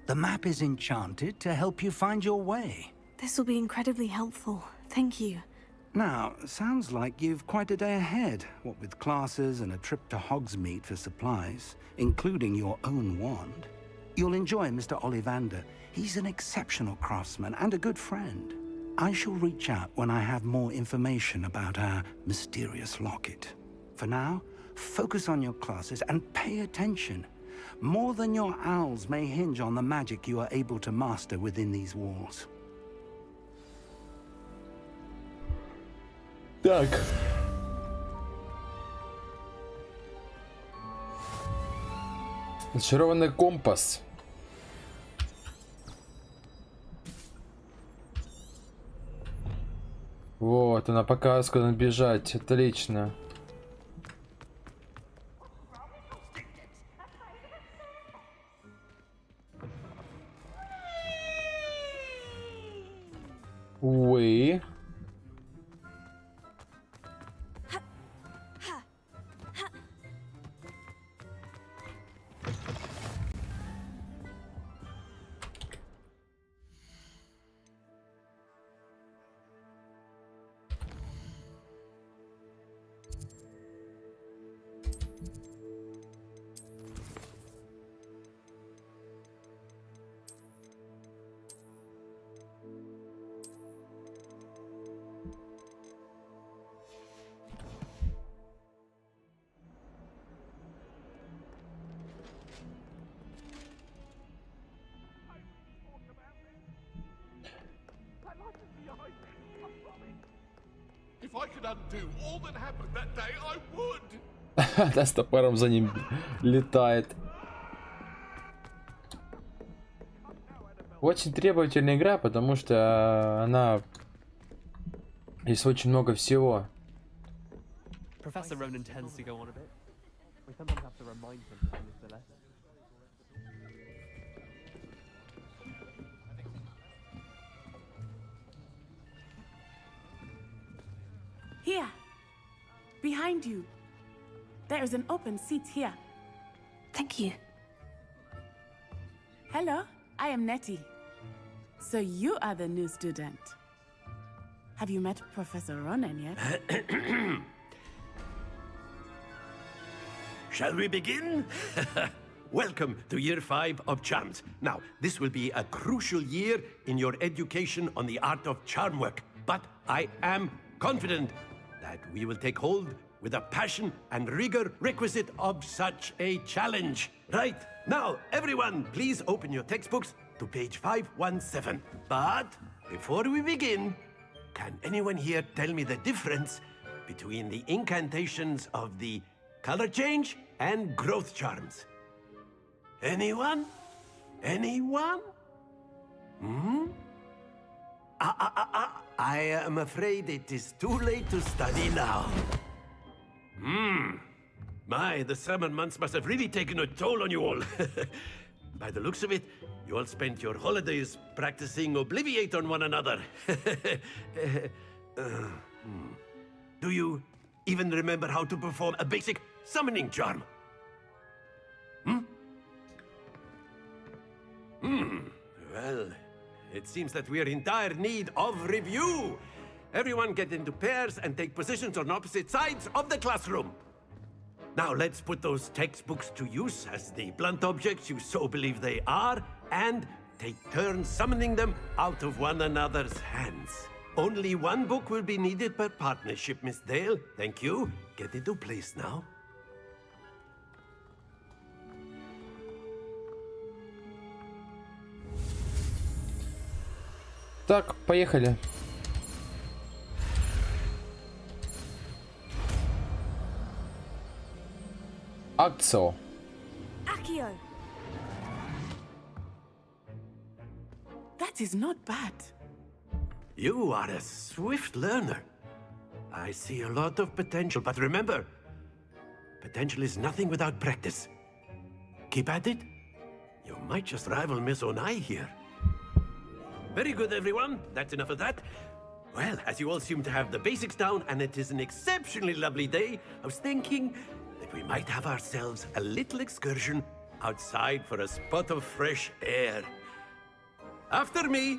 The map is enchanted to help you find your way. This will be incredibly helpful. Thank you. Now, sounds like you've quite a day ahead, what with classes and a trip to Hogsmeade for supplies, including your own wand. You'll enjoy Mr. Ollivander. He's an exceptional craftsman and a good friend. I shall reach out when I have more information about our mysterious locket. For now, focus on your classes and pay attention. More than your owls may hinge on the magic you are able to master within these walls. Так. Зачарованный компас. Вот, она показывает, куда бежать. Отлично. Уи. If I could undo all that happened that day, I would. Да, с топором за ним летает. Очень требовательная игра, потому что она... Здесь очень много всего. Professor Ronan tends to go on a bit. We sometimes have to remind him to finish the lesson. Here, behind you. There is an open seat here. Thank you. Hello, I am Nettie. So you are the new student. Have you met Professor Ronan yet? Shall we begin? Welcome to Year 5 of Charms. Now, this will be a crucial year in your education on the art of charm work. But I am confident that we will take hold with the passion and rigor requisite of such a challenge. Right, now, everyone, please open your textbooks to page 517. But before we begin, can anyone here tell me the difference between the incantations of the color change and growth charms? Anyone? Anyone? I am afraid it is too late to study now. My, the summer months must have really taken a toll on you all. By the looks of it, you all spent your holidays practicing Obliviate on one another. Do you even remember how to perform a basic summoning charm? Well, it seems that we are in dire need of review. Everyone get into pairs and take positions on opposite sides of the classroom. Now let's put those textbooks to use as the blunt objects you so believe they are, and take turns summoning them out of one another's hands. Only one book will be needed per partnership, Miss Dale. Thank you. Get into place now. Так, поехали. Акцио. Accio. That is not bad. You are a swift learner. I see a lot of potential, but remember, potential is nothing without practice. Keep at it. You might just rival Miss Onai here. Very good, everyone. That's enough of that. Well, as you all seem to have the basics down, and it is an exceptionally lovely day, I was thinking that we might have ourselves a little excursion outside for a spot of fresh air. After me.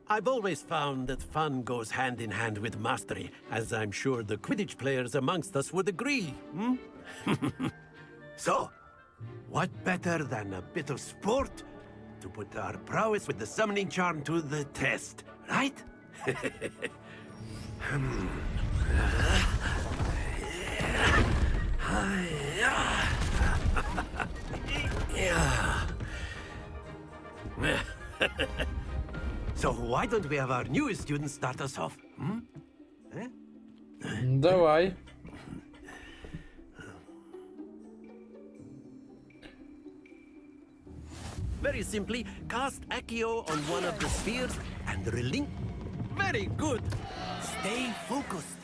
I've always found that fun goes hand in hand with mastery, as I'm sure the Quidditch players amongst us would agree. So, what better than a bit of sport to put our prowess with the summoning charm to the test, right? So why don't we have our newest student start us off? Давай. Very simply, cast Accio on one of the spheres and relink. Very good. Stay focused.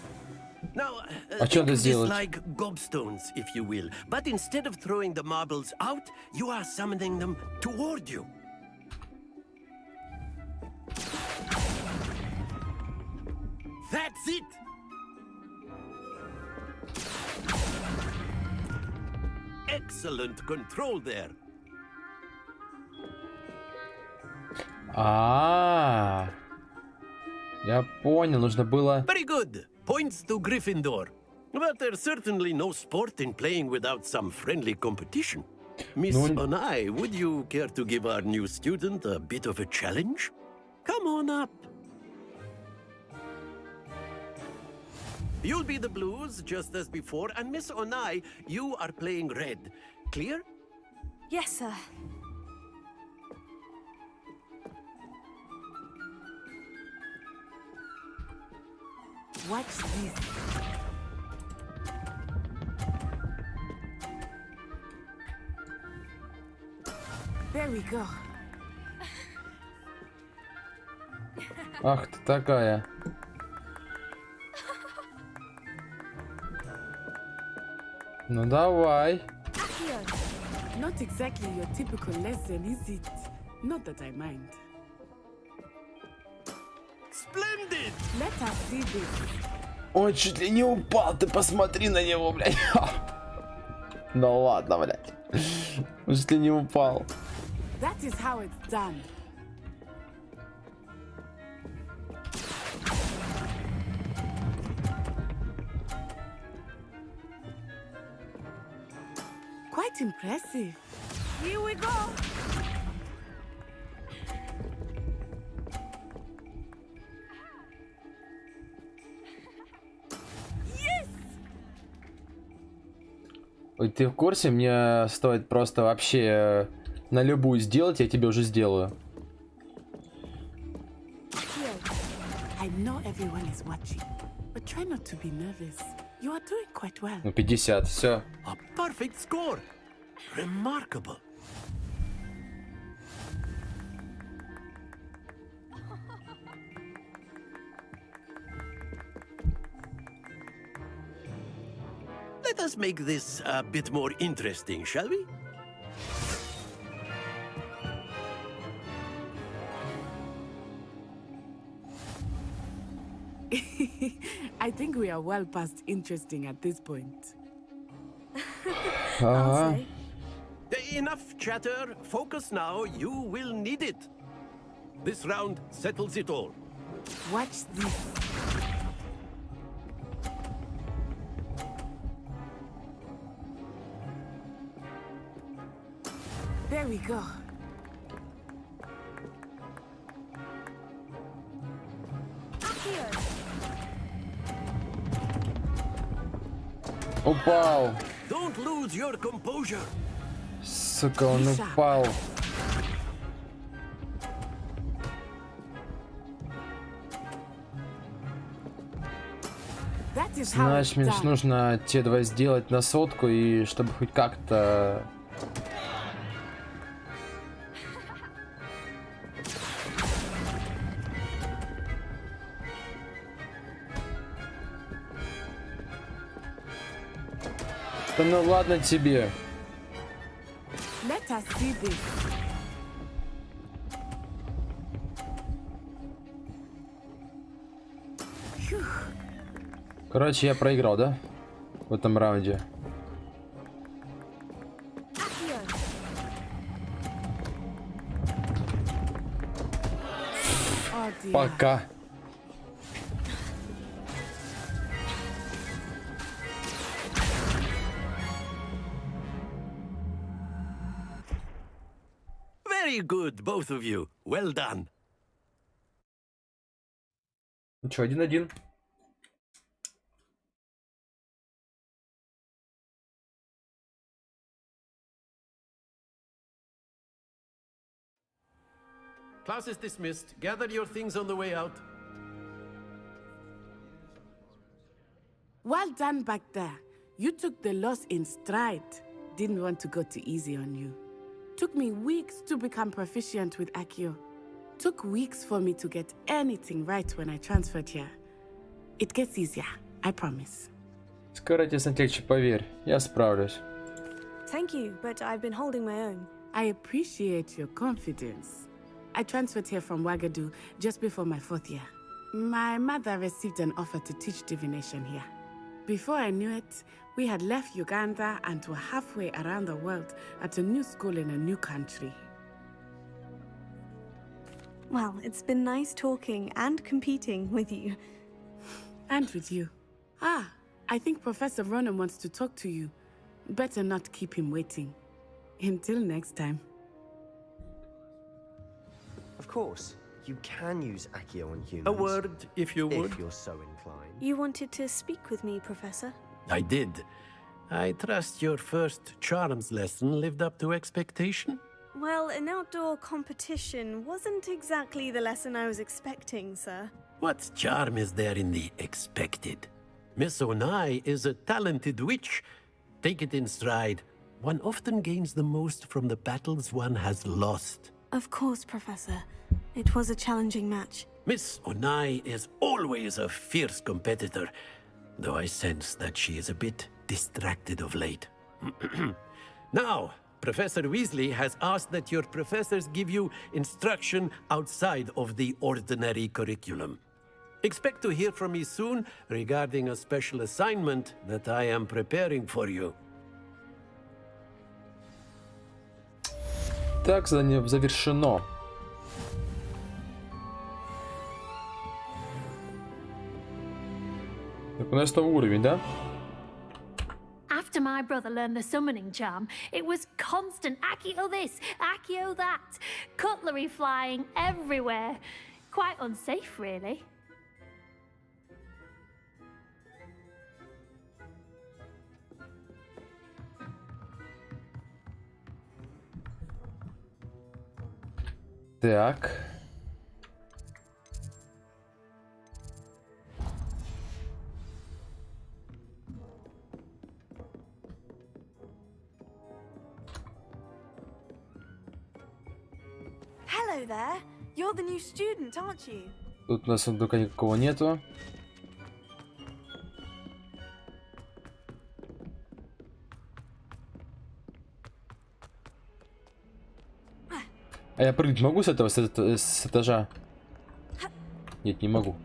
Now, think of this like gobstones, if you will. But instead of throwing the marbles out, you are summoning them toward you. That's it! Excellent control there. Я понял, нужно было... Very good. Points to Gryffindor. But there's certainly no sport in playing without some friendly competition. Miss Onai, would you care to give our new student a bit of a challenge? Come on up. You'll be the blues, just as before, and Miss Onai, you are playing red. Clear? Yes, sir. Watch this. There we go. Ах ты такая. Ну давай. Not exactly your typical lesson, is it? Not that I mind. Splendid! Let us see this. Он чуть ли не упал, ты посмотри на него, блядь. Ну ладно, блядь. Он чуть ли не упал. That is how it's done. Quite impressive. Here we go. Ой, ты в курсе? Мне стоит просто вообще на любую сделать, я тебе уже сделаю. I know everyone is watching, but try not to be nervous. You are doing quite well. Ну 50, все. A perfect score. Remarkable. Let us make this a bit more interesting, shall we? I think we are well past interesting at this point. Ага. Enough chatter. Focus now. You will need it. This round settles it all. Watch this. There we go. Упал. Don't lose your composure. Сука, он упал. Знаешь, мне нужно те два сделать на сотку, и чтобы хоть как-то... Да ну ладно тебе. Let us see this. Короче, я проиграл, да? В этом раунде. Пока. Very good, both of you. Well done. Ну что, 1-1. Class is dismissed. Gather your things on the way out. Well done back there. You took the loss in stride. Didn't want to go too easy on you. Took me weeks to become proficient with Accio. Took weeks for me to get anything right when I transferred here. It gets easier, I promise. Скоро тебе станет легче, поверь. Я справлюсь. Thank you, but I've been holding my own. I appreciate your confidence. I transferred here from Wagadu just before my 4th year. My mother received an offer to teach divination here. Before I knew it, we had left Uganda and were halfway around the world at a new school in a new country. Well, it's been nice talking and competing with you. And with you. Ah, I think Professor Ronan wants to talk to you. Better not keep him waiting. Until next time. Of course, you can use Accio on humans. A word, if you would. If you're so inclined. You wanted to speak with me, Professor? I did. I trust your first charms lesson lived up to expectation? Well, an outdoor competition wasn't exactly the lesson I was expecting, sir. What charm is there in the expected? Miss Onai is a talented witch. Take it in stride. One often gains the most from the battles one has lost. Of course, Professor. It was a challenging match. Miss Onai is always a fierce competitor, though I sense that she is a bit distracted of late. Now, Professor Weasley has asked that your professors give you instruction outside of the ordinary curriculum. Expect to hear from me soon regarding a special assignment that I am preparing for you. Так, задание завершено. Так, у нас 100 уровень, да? After my brother learned the summoning charm, it was constant Accio this, Accio that, cutlery flying everywhere. Quite unsafe, really. Так. Hello there. You're the new student, aren't you? Тут у нас сундука никакого нету. А я прыгнуть могу с этого, с этажа? Нет, не могу.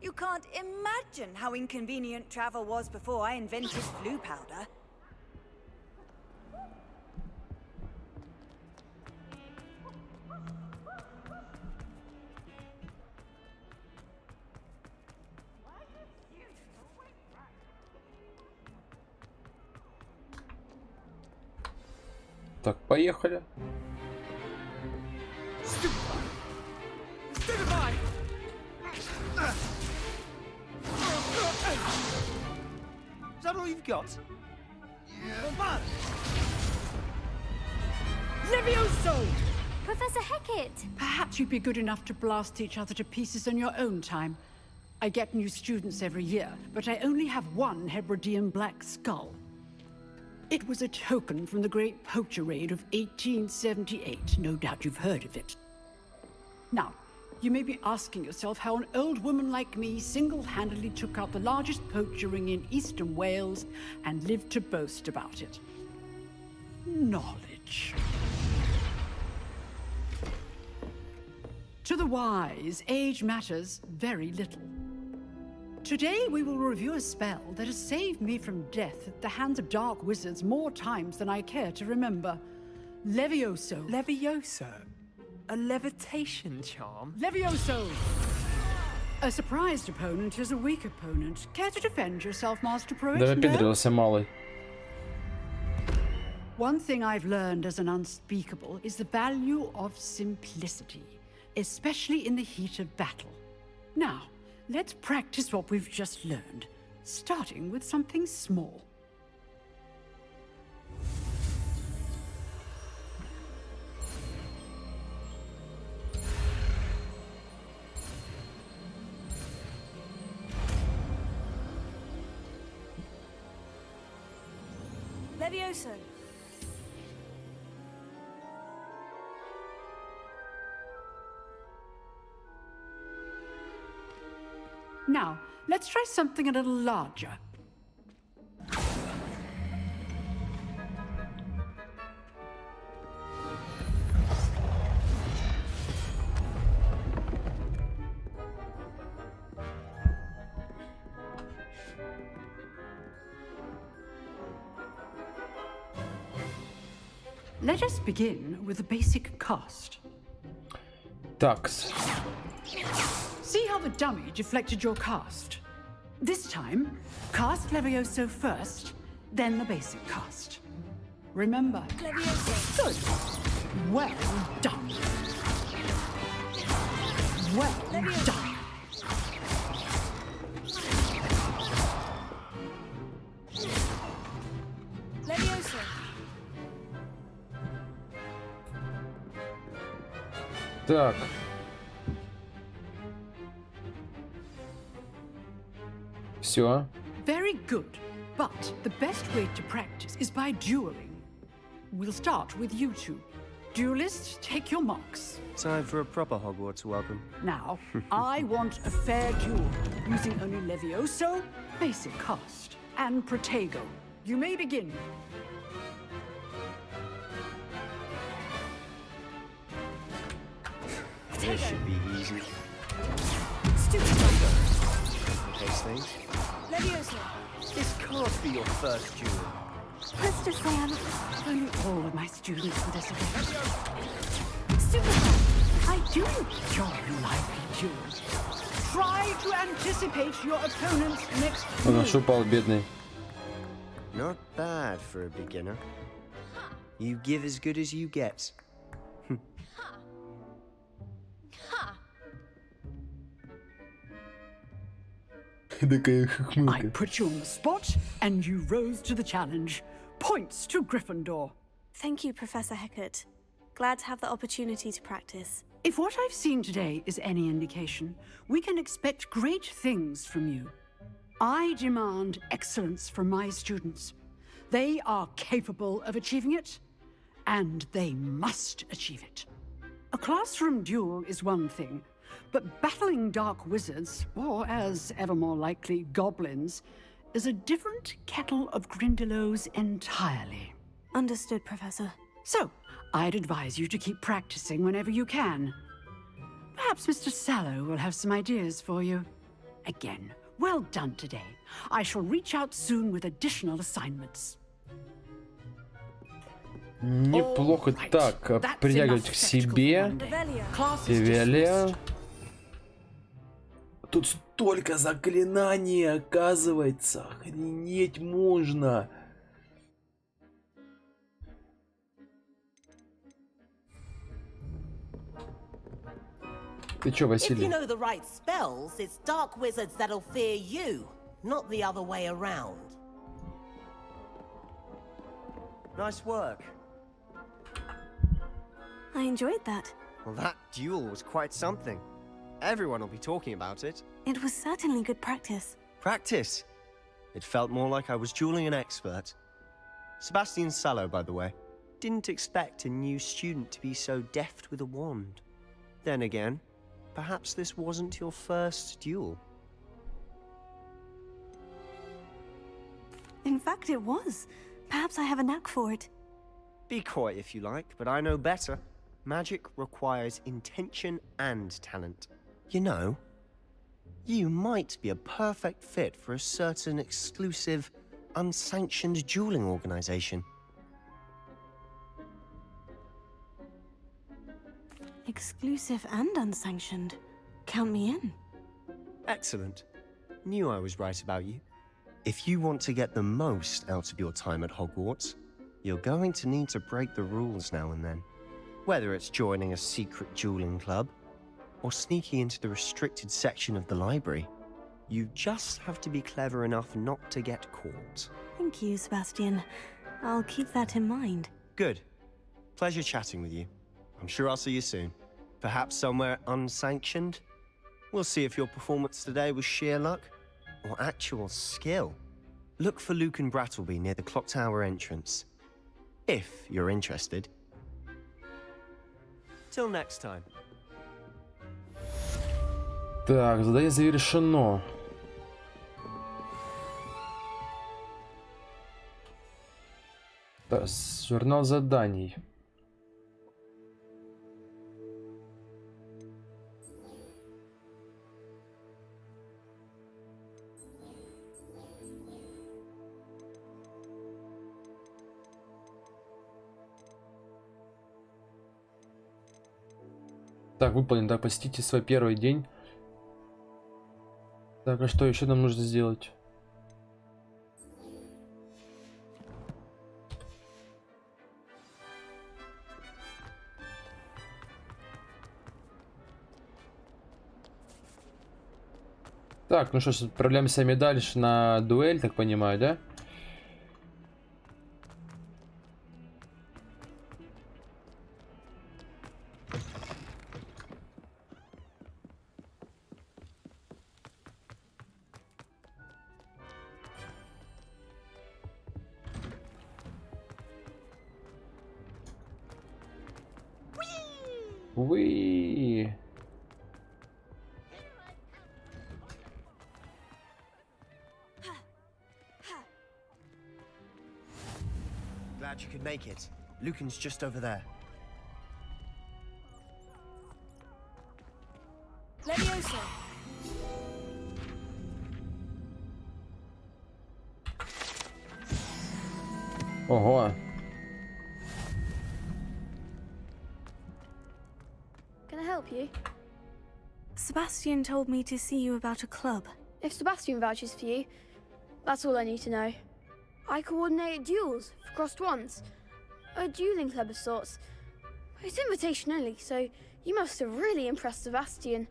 You can't imagine how inconvenient travel was before I invented flu powder. Так, поехали. Is that all you've got? Yeah. Levioso! Professor Hecat! Perhaps you'd be good enough to blast each other to pieces in your own time. I get new students every year, but I only have one Hebridean black skull. It was a token from the Great Poacher Raid of 1878. No doubt you've heard of it. Now, you may be asking yourself how an old woman like me single-handedly took out the largest poacher ring in eastern Wales and lived to boast about it. Knowledge. To the wise, age matters very little. Today we will review a spell that has saved me from death at the hands of dark wizards more times than I care to remember. Levioso. Levioso? A levitation charm? Levioso! A surprised opponent is a weak opponent. Care to defend yourself, Master Pruitt? Да выпендрился малый. One thing I've learned as an unspeakable is the value of simplicity, especially in the heat of battle. Now, let's practice what we've just learned, starting with something small. Levioso. Now, let's try something a little larger. Let us begin with the basic cast. Такс. See how the dummy deflected your cast? This time, cast Levioso first, then the basic cast. Remember. Levioso. Good. Well done. Well done. Levioso. Так. Все. Very good. But the best way to practice is by dueling. We'll start with you two. Duelists, take your marks. Time for a proper Hogwarts welcome. Now, I want a fair duel, using only Levioso, basic cast, and Protego. You may begin. This should be easy. Stupid. Case things. Levioso. This can't be your first duel. Mr. Sam. If only all of my students were this way. Stupid. I do enjoy lively duels. Try to anticipate your opponent's next Он move. аж упал, бедный. Not bad for a beginner. You give as good as you get. I put you on the spot, and you rose to the challenge. Points to Gryffindor. Thank you, Professor Hecat. Glad to have the opportunity to practice. If what I've seen today is any indication, we can expect great things from you. I demand excellence from my students. They are capable of achieving it, and they must achieve it. A classroom duel is one thing, but battling dark wizards, or as ever more likely, goblins, is a different kettle of Grindylows entirely. Understood, Professor. So, I'd advise you to keep practicing whenever you can. Perhaps Mr. Sallow will have some ideas for you. Again, well done today. I shall reach out soon with additional assignments. Неплохо. Так, притягивать к себе. Ревелия. Тут столько заклинаний, оказывается. Охренеть можно. Ты чё, If you Василий? know the right spells, it's dark wizards that'll fear you, not the other way around. Nice work. I enjoyed that. Well, that duel was quite something. Everyone will be talking about it. It was certainly good practice. Practice. It felt more like I was dueling an expert. Sebastian Sallow, by the way. Didn't expect a new student to be so deft with a wand. Then again, perhaps this wasn't your first duel. In fact, it was. Perhaps I have a knack for it. Be coy if you like, but I know better. Magic requires intention and talent. You know, you might be a perfect fit for a certain exclusive, unsanctioned dueling organization. Exclusive and unsanctioned. Count me in. Excellent. Knew I was right about you. If you want to get the most out of your time at Hogwarts, you're going to need to break the rules now and then. Whether it's joining a secret dueling club, or sneaking into the restricted section of the library, you just have to be clever enough not to get caught. Thank you, Sebastian. I'll keep that in mind. Good. Pleasure chatting with you. I'm sure I'll see you soon. Perhaps somewhere unsanctioned? We'll see if your performance today was sheer luck, or actual skill. Look for Luke and Brattleby near the clock tower entrance. If you're interested. Till next time. Так, задание завершено. Так, журнал заданий. Так, выполнен. Так, посетите свой первый день Так, а что еще нам нужно сделать? Так, ну что ж, отправляемся мы дальше на дуэль, так понимаю, да? Уи. Glad you could make it. Lucan's just over there. Leviosa. Ого. Can I help you? Sebastian told me to see you about a club. If Sebastian vouches for you, that's all I need to know. I coordinate duels for crossed ones. A dueling club of sorts. It's invitation only, so you must have really impressed Sebastian.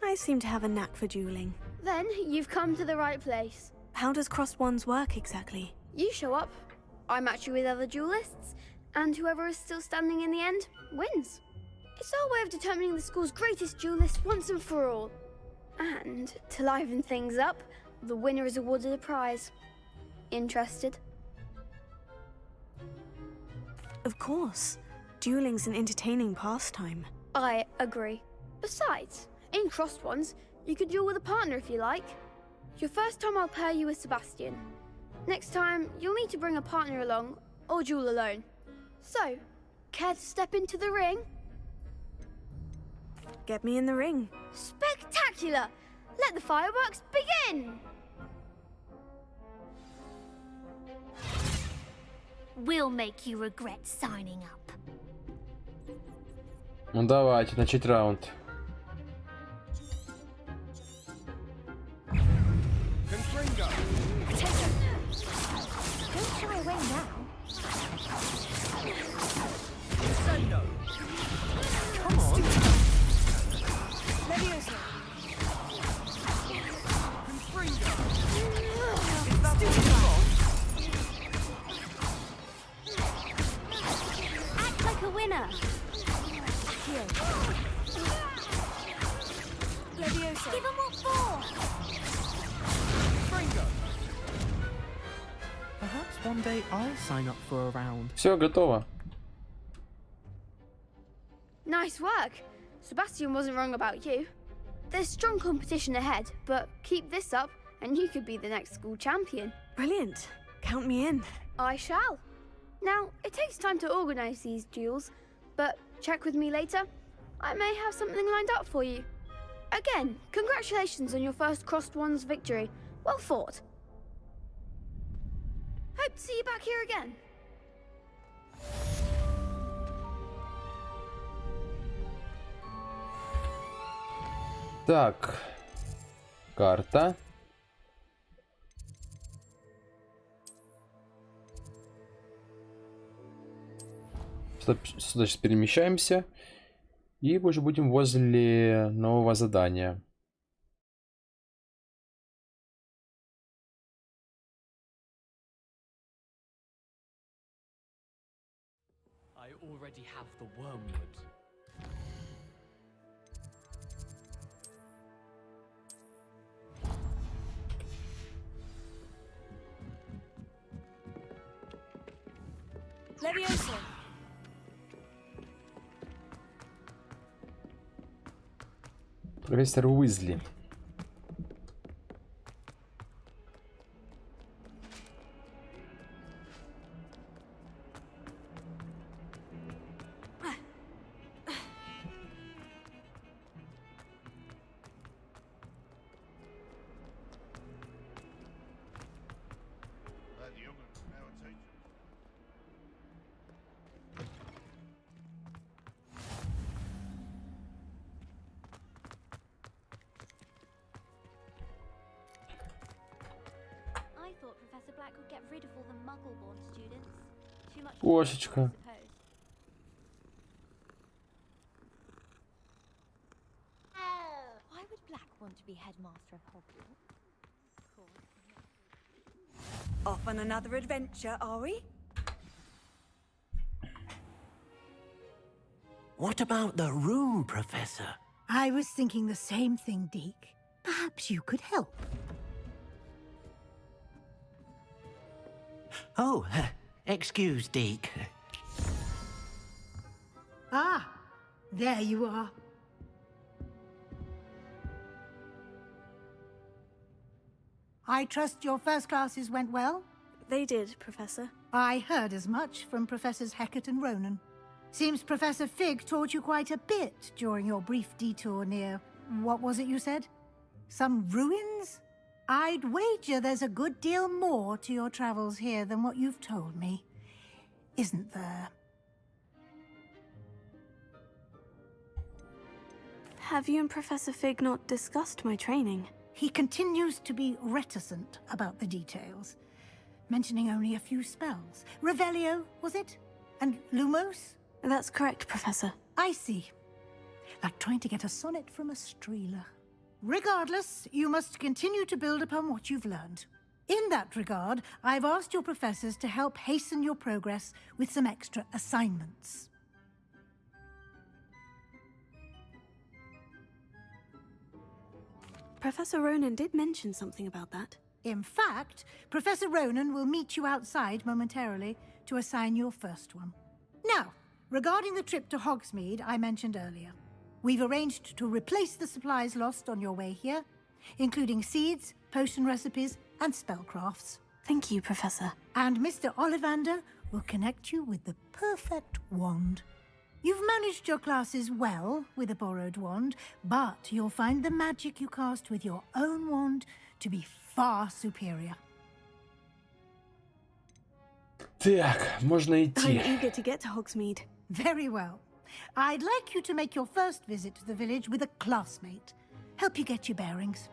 I seem to have a knack for dueling. Then you've come to the right place. How does crossed ones work exactly? You show up, I match you with other duelists, and whoever is still standing in the end wins. It's our way of determining the school's greatest duelist once and for all. And to liven things up, the winner is awarded a prize. Interested? Of course. Dueling's an entertaining pastime. I agree. Besides, in crossed ones, you could duel with a partner if you like. Your first time I'll pair you with Sebastian. Next time, you'll need to bring a partner along, or duel alone. So, care to step into the ring? Get me in the ring. Spectacular! Let the fireworks begin! We'll make you regret signing up. Ну давайте, начать раунд. Don't shy away now. Come on. Leviosa. Act like a winner. Leviosa. Give 'em what for. Perhaps one day I'll sign up for a round. Все, готово. Nice work. Sebastian wasn't wrong about you. There's strong competition ahead, but keep this up and you could be the next school champion. Brilliant. Count me in. I shall. Now, it takes time to organize these duels, but check with me later. I may have something lined up for you. Again, congratulations on your first crossed ones victory. Well fought. Hope to see you back here again. Так. Карта. Сюда сейчас перемещаемся. И уже будем возле нового задания. I already have the wormwood. Leviosa. Профессор Уизли. Professor Black would get rid of all the muggle-born students. Too much. Кошечка. I suppose. Why would Black want to be headmaster of Hogwarts? Off on another adventure, are we? What about the room, Professor? I was thinking the same thing, Deke. Perhaps you could help. Oh, excuse, Deke. Ah, there you are. I trust your first classes went well? They did, Professor. I heard as much from Professors Hecat and Ronan. Seems Professor Fig taught you quite a bit during your brief detour near... what was it you said? Some ruins? I'd wager there's a good deal more to your travels here than what you've told me. Isn't there? Have you and Professor Fig not discussed my training? He continues to be reticent about the details, mentioning only a few spells. Revelio, was it? And Lumos? That's correct, Professor. I see. Like trying to get a sonnet from a streeler. Regardless, you must continue to build upon what you've learned. In that regard, I've asked your professors to help hasten your progress with some extra assignments. Professor Ronan did mention something about that. In fact, Professor Ronan will meet you outside momentarily to assign your first one. Now, regarding the trip to Hogsmeade I mentioned earlier, we've arranged to replace the supplies lost on your way here, including seeds, potion recipes, and spellcrafts. Thank you, Professor. And Mr. Ollivander will connect you with the perfect wand. You've managed your classes well with a borrowed wand, but you'll find the magic you cast with your own wand to be far superior. Так, можно идти. I'm eager to get to Hogsmeade. Very well. I'd like you to make your first visit to the village with a classmate. Help you get your bearings.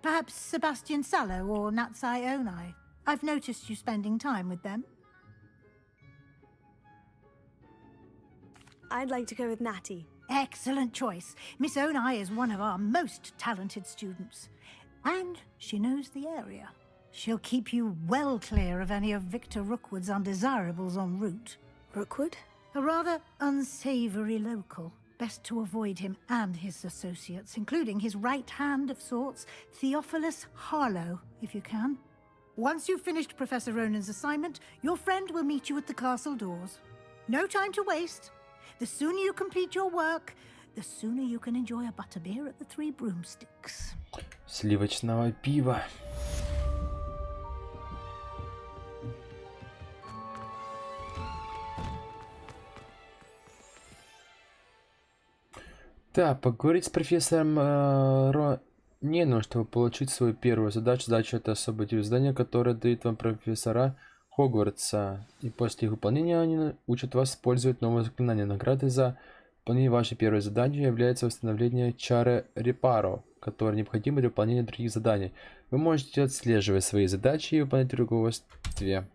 Perhaps Sebastian Sallow or Natsai Onai. I've noticed you spending time with them. I'd like to go with Natty. Excellent choice. Miss Onai is one of our most talented students. And she knows the area. She'll keep you well clear of any of Victor Rookwood's undesirables en route. Rookwood? A rather unsavory local. Best to avoid him and his associates, including his right hand of sorts, Theophilus Harlow, if you can. Once you've finished Professor Ronan's assignment, your friend will meet you at the castle doors. No time to waste. The sooner you complete your work, the sooner you can enjoy a butterbeer at the Three Broomsticks. Сливочного пива. Да, поговорить с профессором Ронином, чтобы получить свою первую задачу. Задача — это особое тип задания, которое дают вам профессора Хогвартса. И после их выполнения они учат вас использовать новые заклинания. Наградой за выполнение вашей первой задачи является восстановление чары Репаро, которое необходимо для выполнения других заданий. Вы можете отслеживать свои задачи и выполнять в руководстве.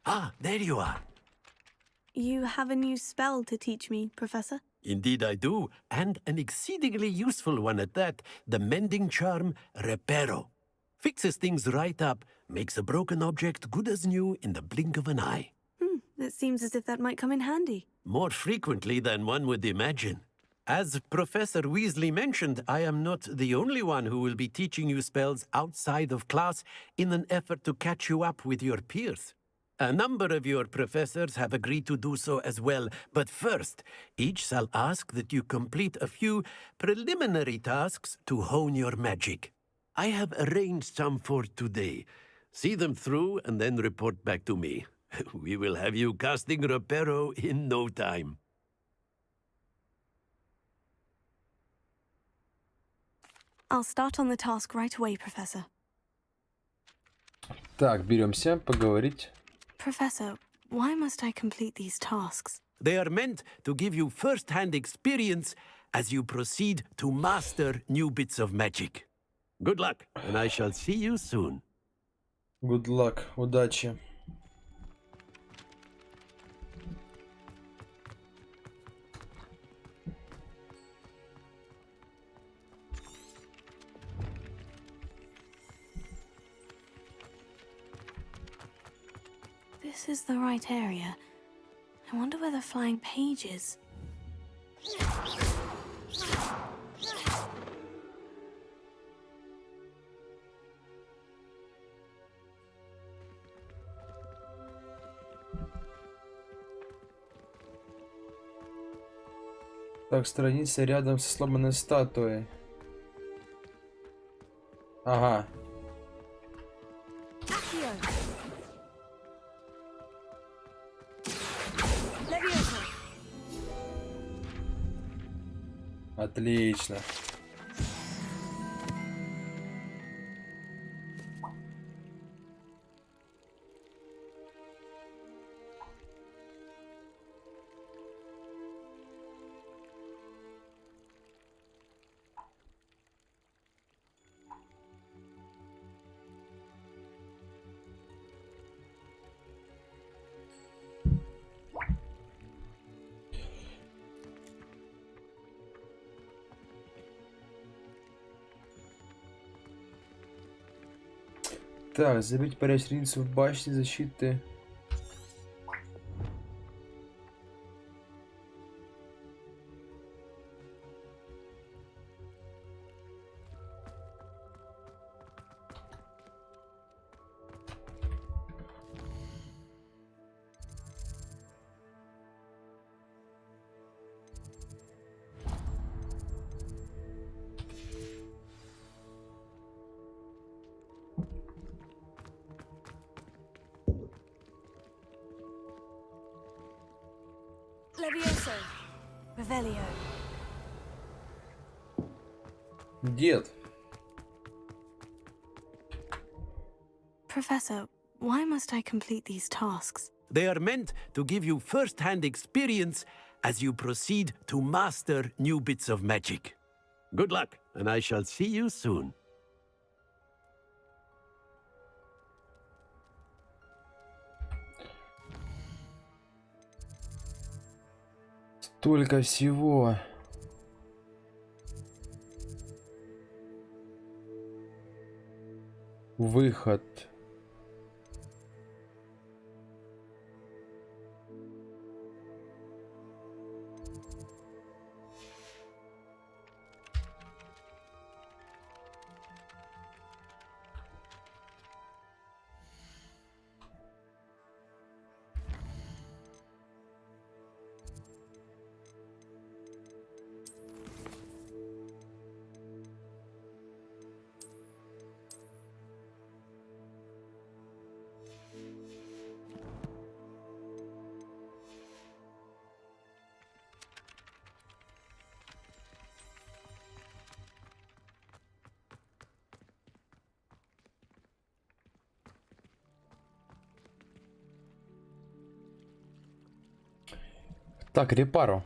Ah, there you are. You have a new spell to teach me, Professor? Indeed I do, and an exceedingly useful one at that, the mending charm Reparo. Fixes things right up, makes a broken object good as new in the blink of an eye. It seems as if that might come in handy. More frequently than one would imagine. As Professor Weasley mentioned, I am not the only one who will be teaching you spells outside of class in an effort to catch you up with your peers. A number of your professors have agreed to do so as well, but first, each shall ask that you complete a few preliminary tasks to hone your magic. I have arranged some for today. See them through and then report back to me. We will have you casting Reparo in no time. I'll start on the task right away, Professor. Так, беремся поговорить. Professor, why must I complete these tasks? They are meant to give you first-hand experience as you proceed to master new bits of magic. Good luck, and I shall see you soon. Good luck, удачи. This is the right area. I wonder where the flying page is. Так, страница рядом со сломанной статуей. Ага. Отлично. Так, забить паря страницу в башне защиты. Levioso. Revelio. Дед. Professor, why must I complete these tasks? They are meant to give you first-hand experience as you proceed to master new bits of magic. Good luck, and I shall see you soon. Столько всего. Выход. Так, репару.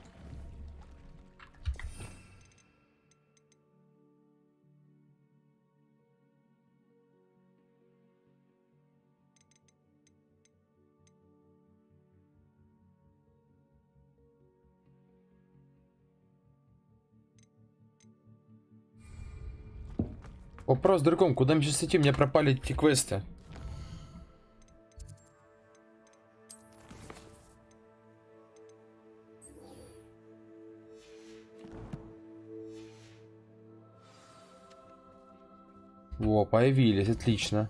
Вопрос в другом. Куда мне сейчас идти? У меня пропали эти квесты. Во, появились, отлично.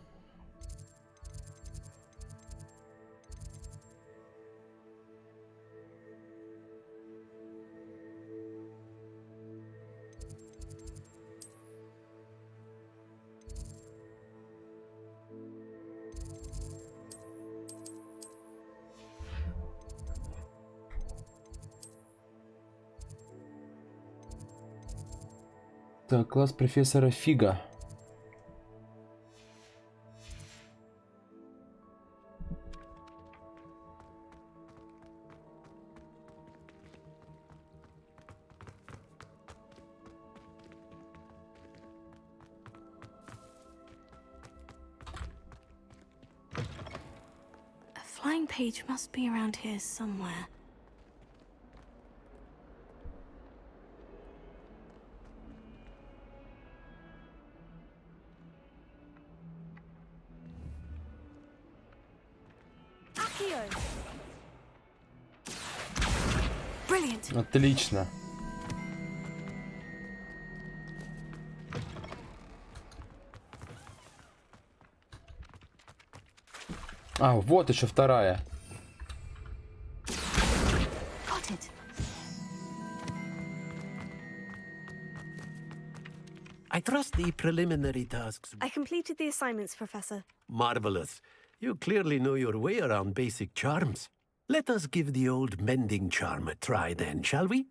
Так, класс профессора Фига. flying page must be around here somewhere. Accio! Brilliant. Отлично. А, вот еще вторая. Got it. I trust the preliminary tasks. I completed the assignments, Professor. Marvelous. You clearly know your way around basic charms. Let us give the old mending charm a try then, shall we?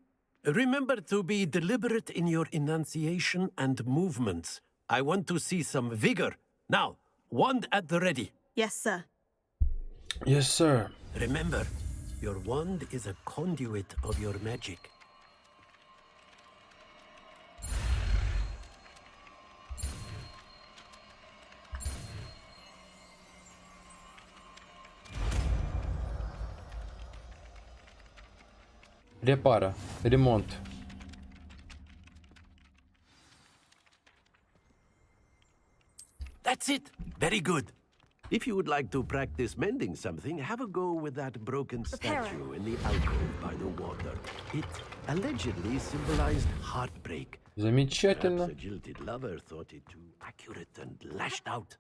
Remember to be deliberate in your enunciation and movements. I want to see some vigor. Now, wand at the ready. Yes, sir. Yes, sir. Remember, your wand is a conduit of your magic. Репара. Ремонт. That's it. Very good. If you would like to practice mending something, have a go with that broken statue in the alcove by the water. It allegedly symbolized heartbreak. Замечательно. Perhaps a jilted lover thought it too accurate and lashed out.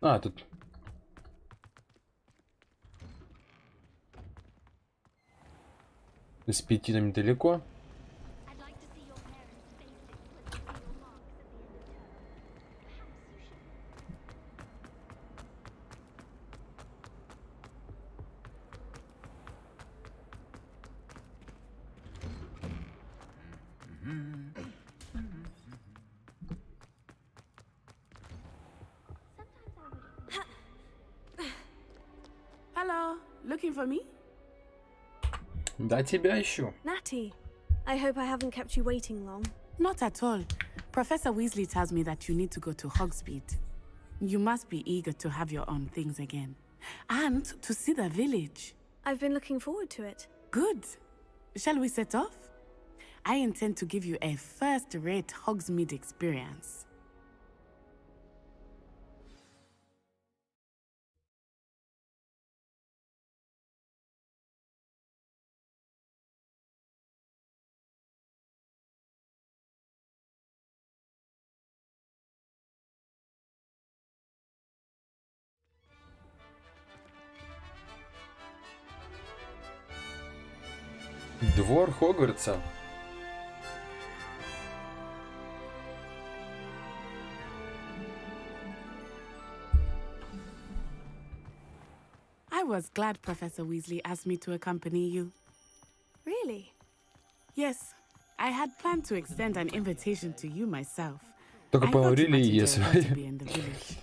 А, тут. Из 5 нам недалеко. Hello, looking for me? Да, тебя ищу. Natty, I hope I haven't kept you waiting long. Not at all. Professor Weasley tells me that you need to go to Hogsmeade. You must be eager to have your own things again. And to see the village. I've been looking forward to it. Good. Shall we set off? I intend to give you a first-rate Hogsmeade experience. Двор Хогвартса. I was glad Professor Weasley asked me to accompany you. Really? Yes, I had planned to extend an invitation to you myself. Только I thought you might поговорили, enjoy если. to be in the village.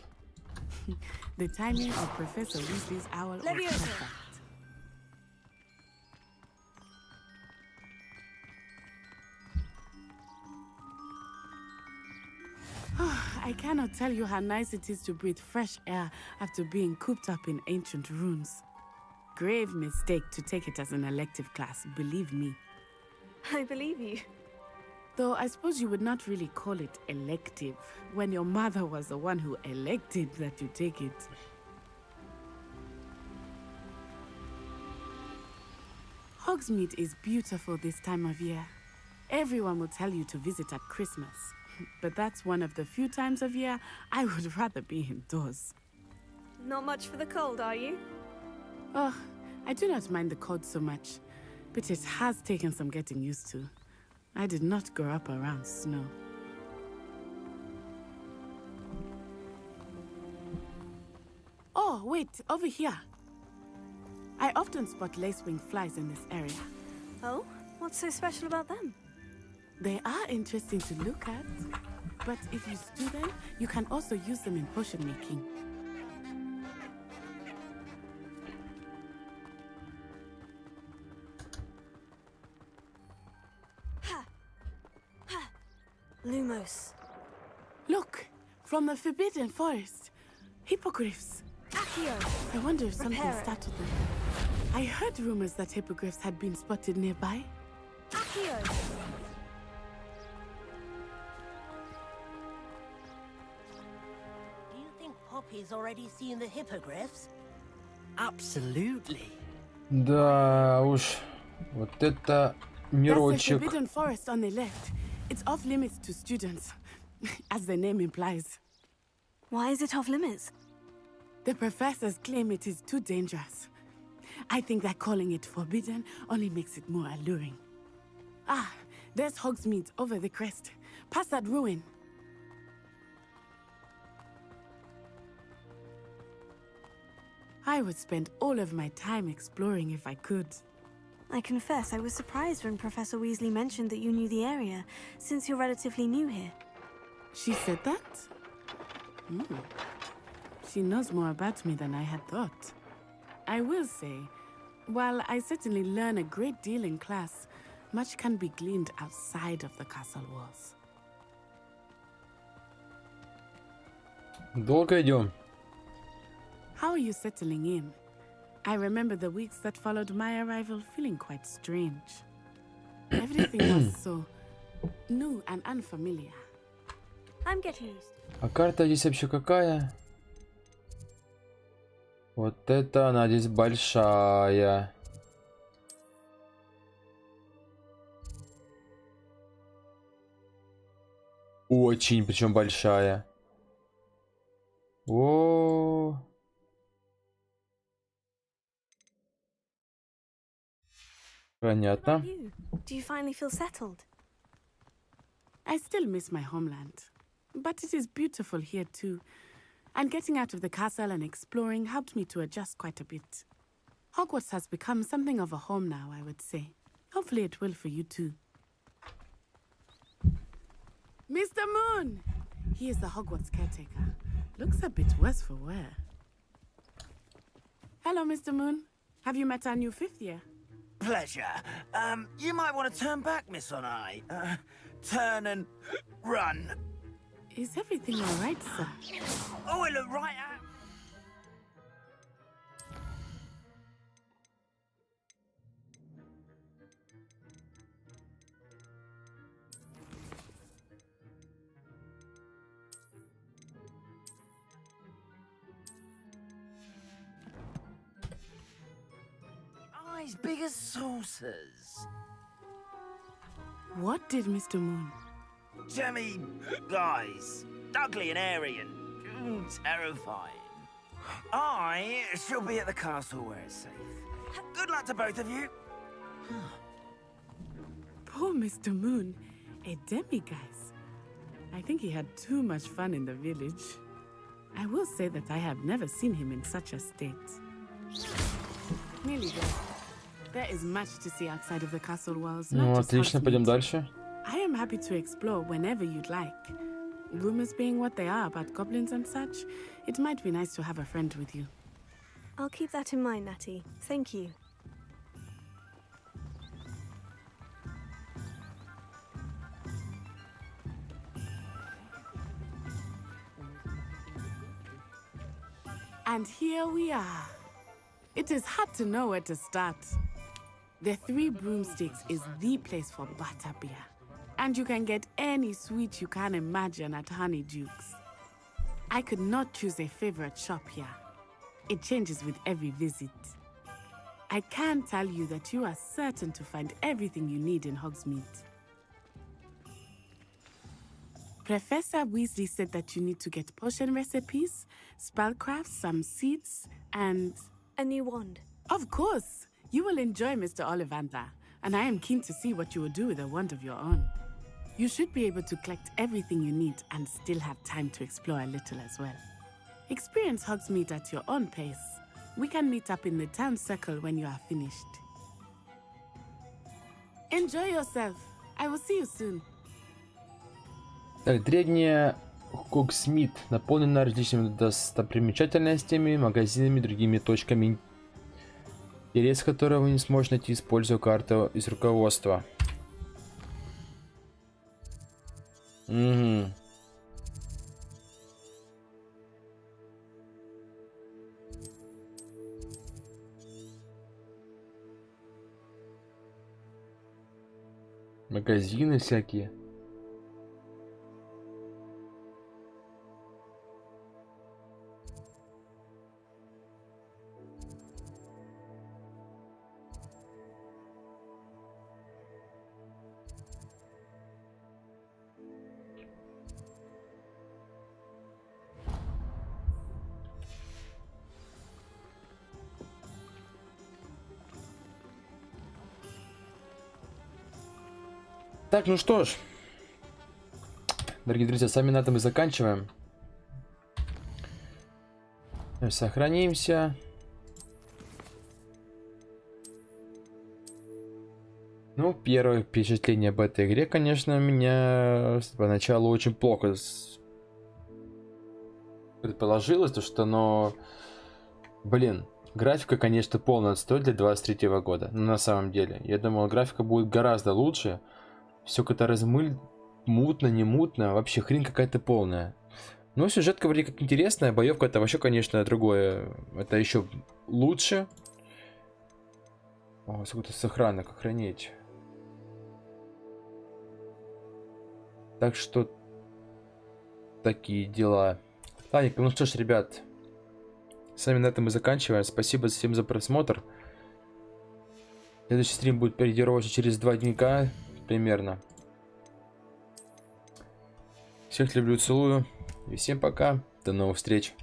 The timing of Professor Weasley's owl was perfect. I cannot tell you how nice it is to breathe fresh air after being cooped up in ancient ruins. Grave mistake to take it as an elective class, believe me. I believe you. Though I suppose you would not really call it elective when your mother was the one who elected that you take it. Hogsmeade is beautiful this time of year. Everyone will tell you to visit at Christmas. But that's one of the few times of year I would rather be indoors. Not much for the cold, are you? Oh, I do not mind the cold so much, but it has taken some getting used to. I did not grow up around snow. Oh, wait, over here. I often spot lacewing flies in this area. Oh? What's so special about them? They are interesting to look at, but if you stew them, you can also use them in potion making. Lumos. Look, from the Forbidden Forest. Hippogriffs. Accio. I wonder if something Prepare it. startled them. I heard rumors that hippogriffs had been spotted nearby. Accio. Do you think Poppy's already seen the hippogriffs? Absolutely. Да уж, вот это That's the мирочек. Forbidden Forest on the left. It's off limits to students, as the name implies. Why is it off limits? The professors claim it is too dangerous. I think that calling it forbidden only makes it more alluring. Ah, there's Hogsmeade over the crest. Past that ruin. I would spend all of my time exploring if I could. I confess I was surprised when Professor Weasley mentioned that you knew the area, since you're relatively new here. She said that? She knows more about me than I had thought. I will say, while I certainly learn a great deal in class, much can be gleaned outside of the castle walls. Долго идем. How are you settling in? I remember the weeks that followed my arrival feeling quite strange. Everything was so new and unfamiliar. I'm getting used. А карта здесь вообще какая? Вот это она здесь большая. Очень, причем большая. О. Понятно. Do you finally feel settled? I still miss my homeland, but it is beautiful here too. And getting out of the castle and exploring helped me to adjust quite a bit. Hogwarts has become something of a home now, I would say. Hopefully it will for you too. Mr. Moon! He is the Hogwarts caretaker. Looks a bit worse for wear. Hello, Mr. Moon. Have you met our new fifth year? Pleasure. You might want to turn back, Miss Onai. Turn and run. Is everything all right, sir? Oh, I look right at... Eyes big as saucers. What did Mr. Moon? Jemmy guys, ugly and airy and terrifying. I shall be at the castle where it's safe. Good luck to both of you. Poor Mr. Moon, a demiguise. I think he had too much fun in the village. I will say that I have never seen him in such a state. Nearly there. There is much to see outside of the castle walls. Ну, отлично, пойдем дальше. I am happy to explore whenever you'd like. Rumors being what they are about goblins and such, it might be nice to have a friend with you. I'll keep that in mind, Natty. Thank you. And here we are. It is hard to know where to start. The Three Broomsticks is the place for butterbeer. And you can get any sweet you can imagine at Honeydukes. I could not choose a favorite shop here. It changes with every visit. I can tell you that you are certain to find everything you need in Hogsmeade. Professor Weasley said that you need to get potion recipes, spellcrafts, some seeds, and... a new wand. Of course! You will enjoy Mr. Ollivander, and I am keen to see what you will do with a wand of your own. You should be able to collect everything you need and still have time to explore a little as well. Experience Hogsmeade at your own pace. We can meet up in the town circle when you are finished. Enjoy yourself. I will see you soon. Так, древняя Хогсмит наполнена различными достопримечательностями, магазинами, другими точками, интерес которого вы не сможете найти, используя карту из руководства. Угу. Магазины всякие. Так, ну что ж, дорогие друзья, сами на этом и заканчиваем. Сохранимся. Ну, первое впечатление об этой игре, конечно, у меня поначалу очень плохо предположилось, то что оно, блин, графика, конечно, полный отстой для 23-го года, но на самом деле. Я думал, графика будет гораздо лучше. Все как-то мутно, не мутно, вообще хрень какая-то полная. Но сюжетка вроде как интересная, боевка это вообще, конечно, другое. Это еще лучше. О, сколько сохранок, охранить. Так что такие дела. Ладненько, ну что ж, ребят, с вами на этом и заканчиваем. Спасибо всем за просмотр. Следующий стрим будет перейдироваться через 2 дня примерно. Всех люблю, целую. И всем пока. До новых встреч.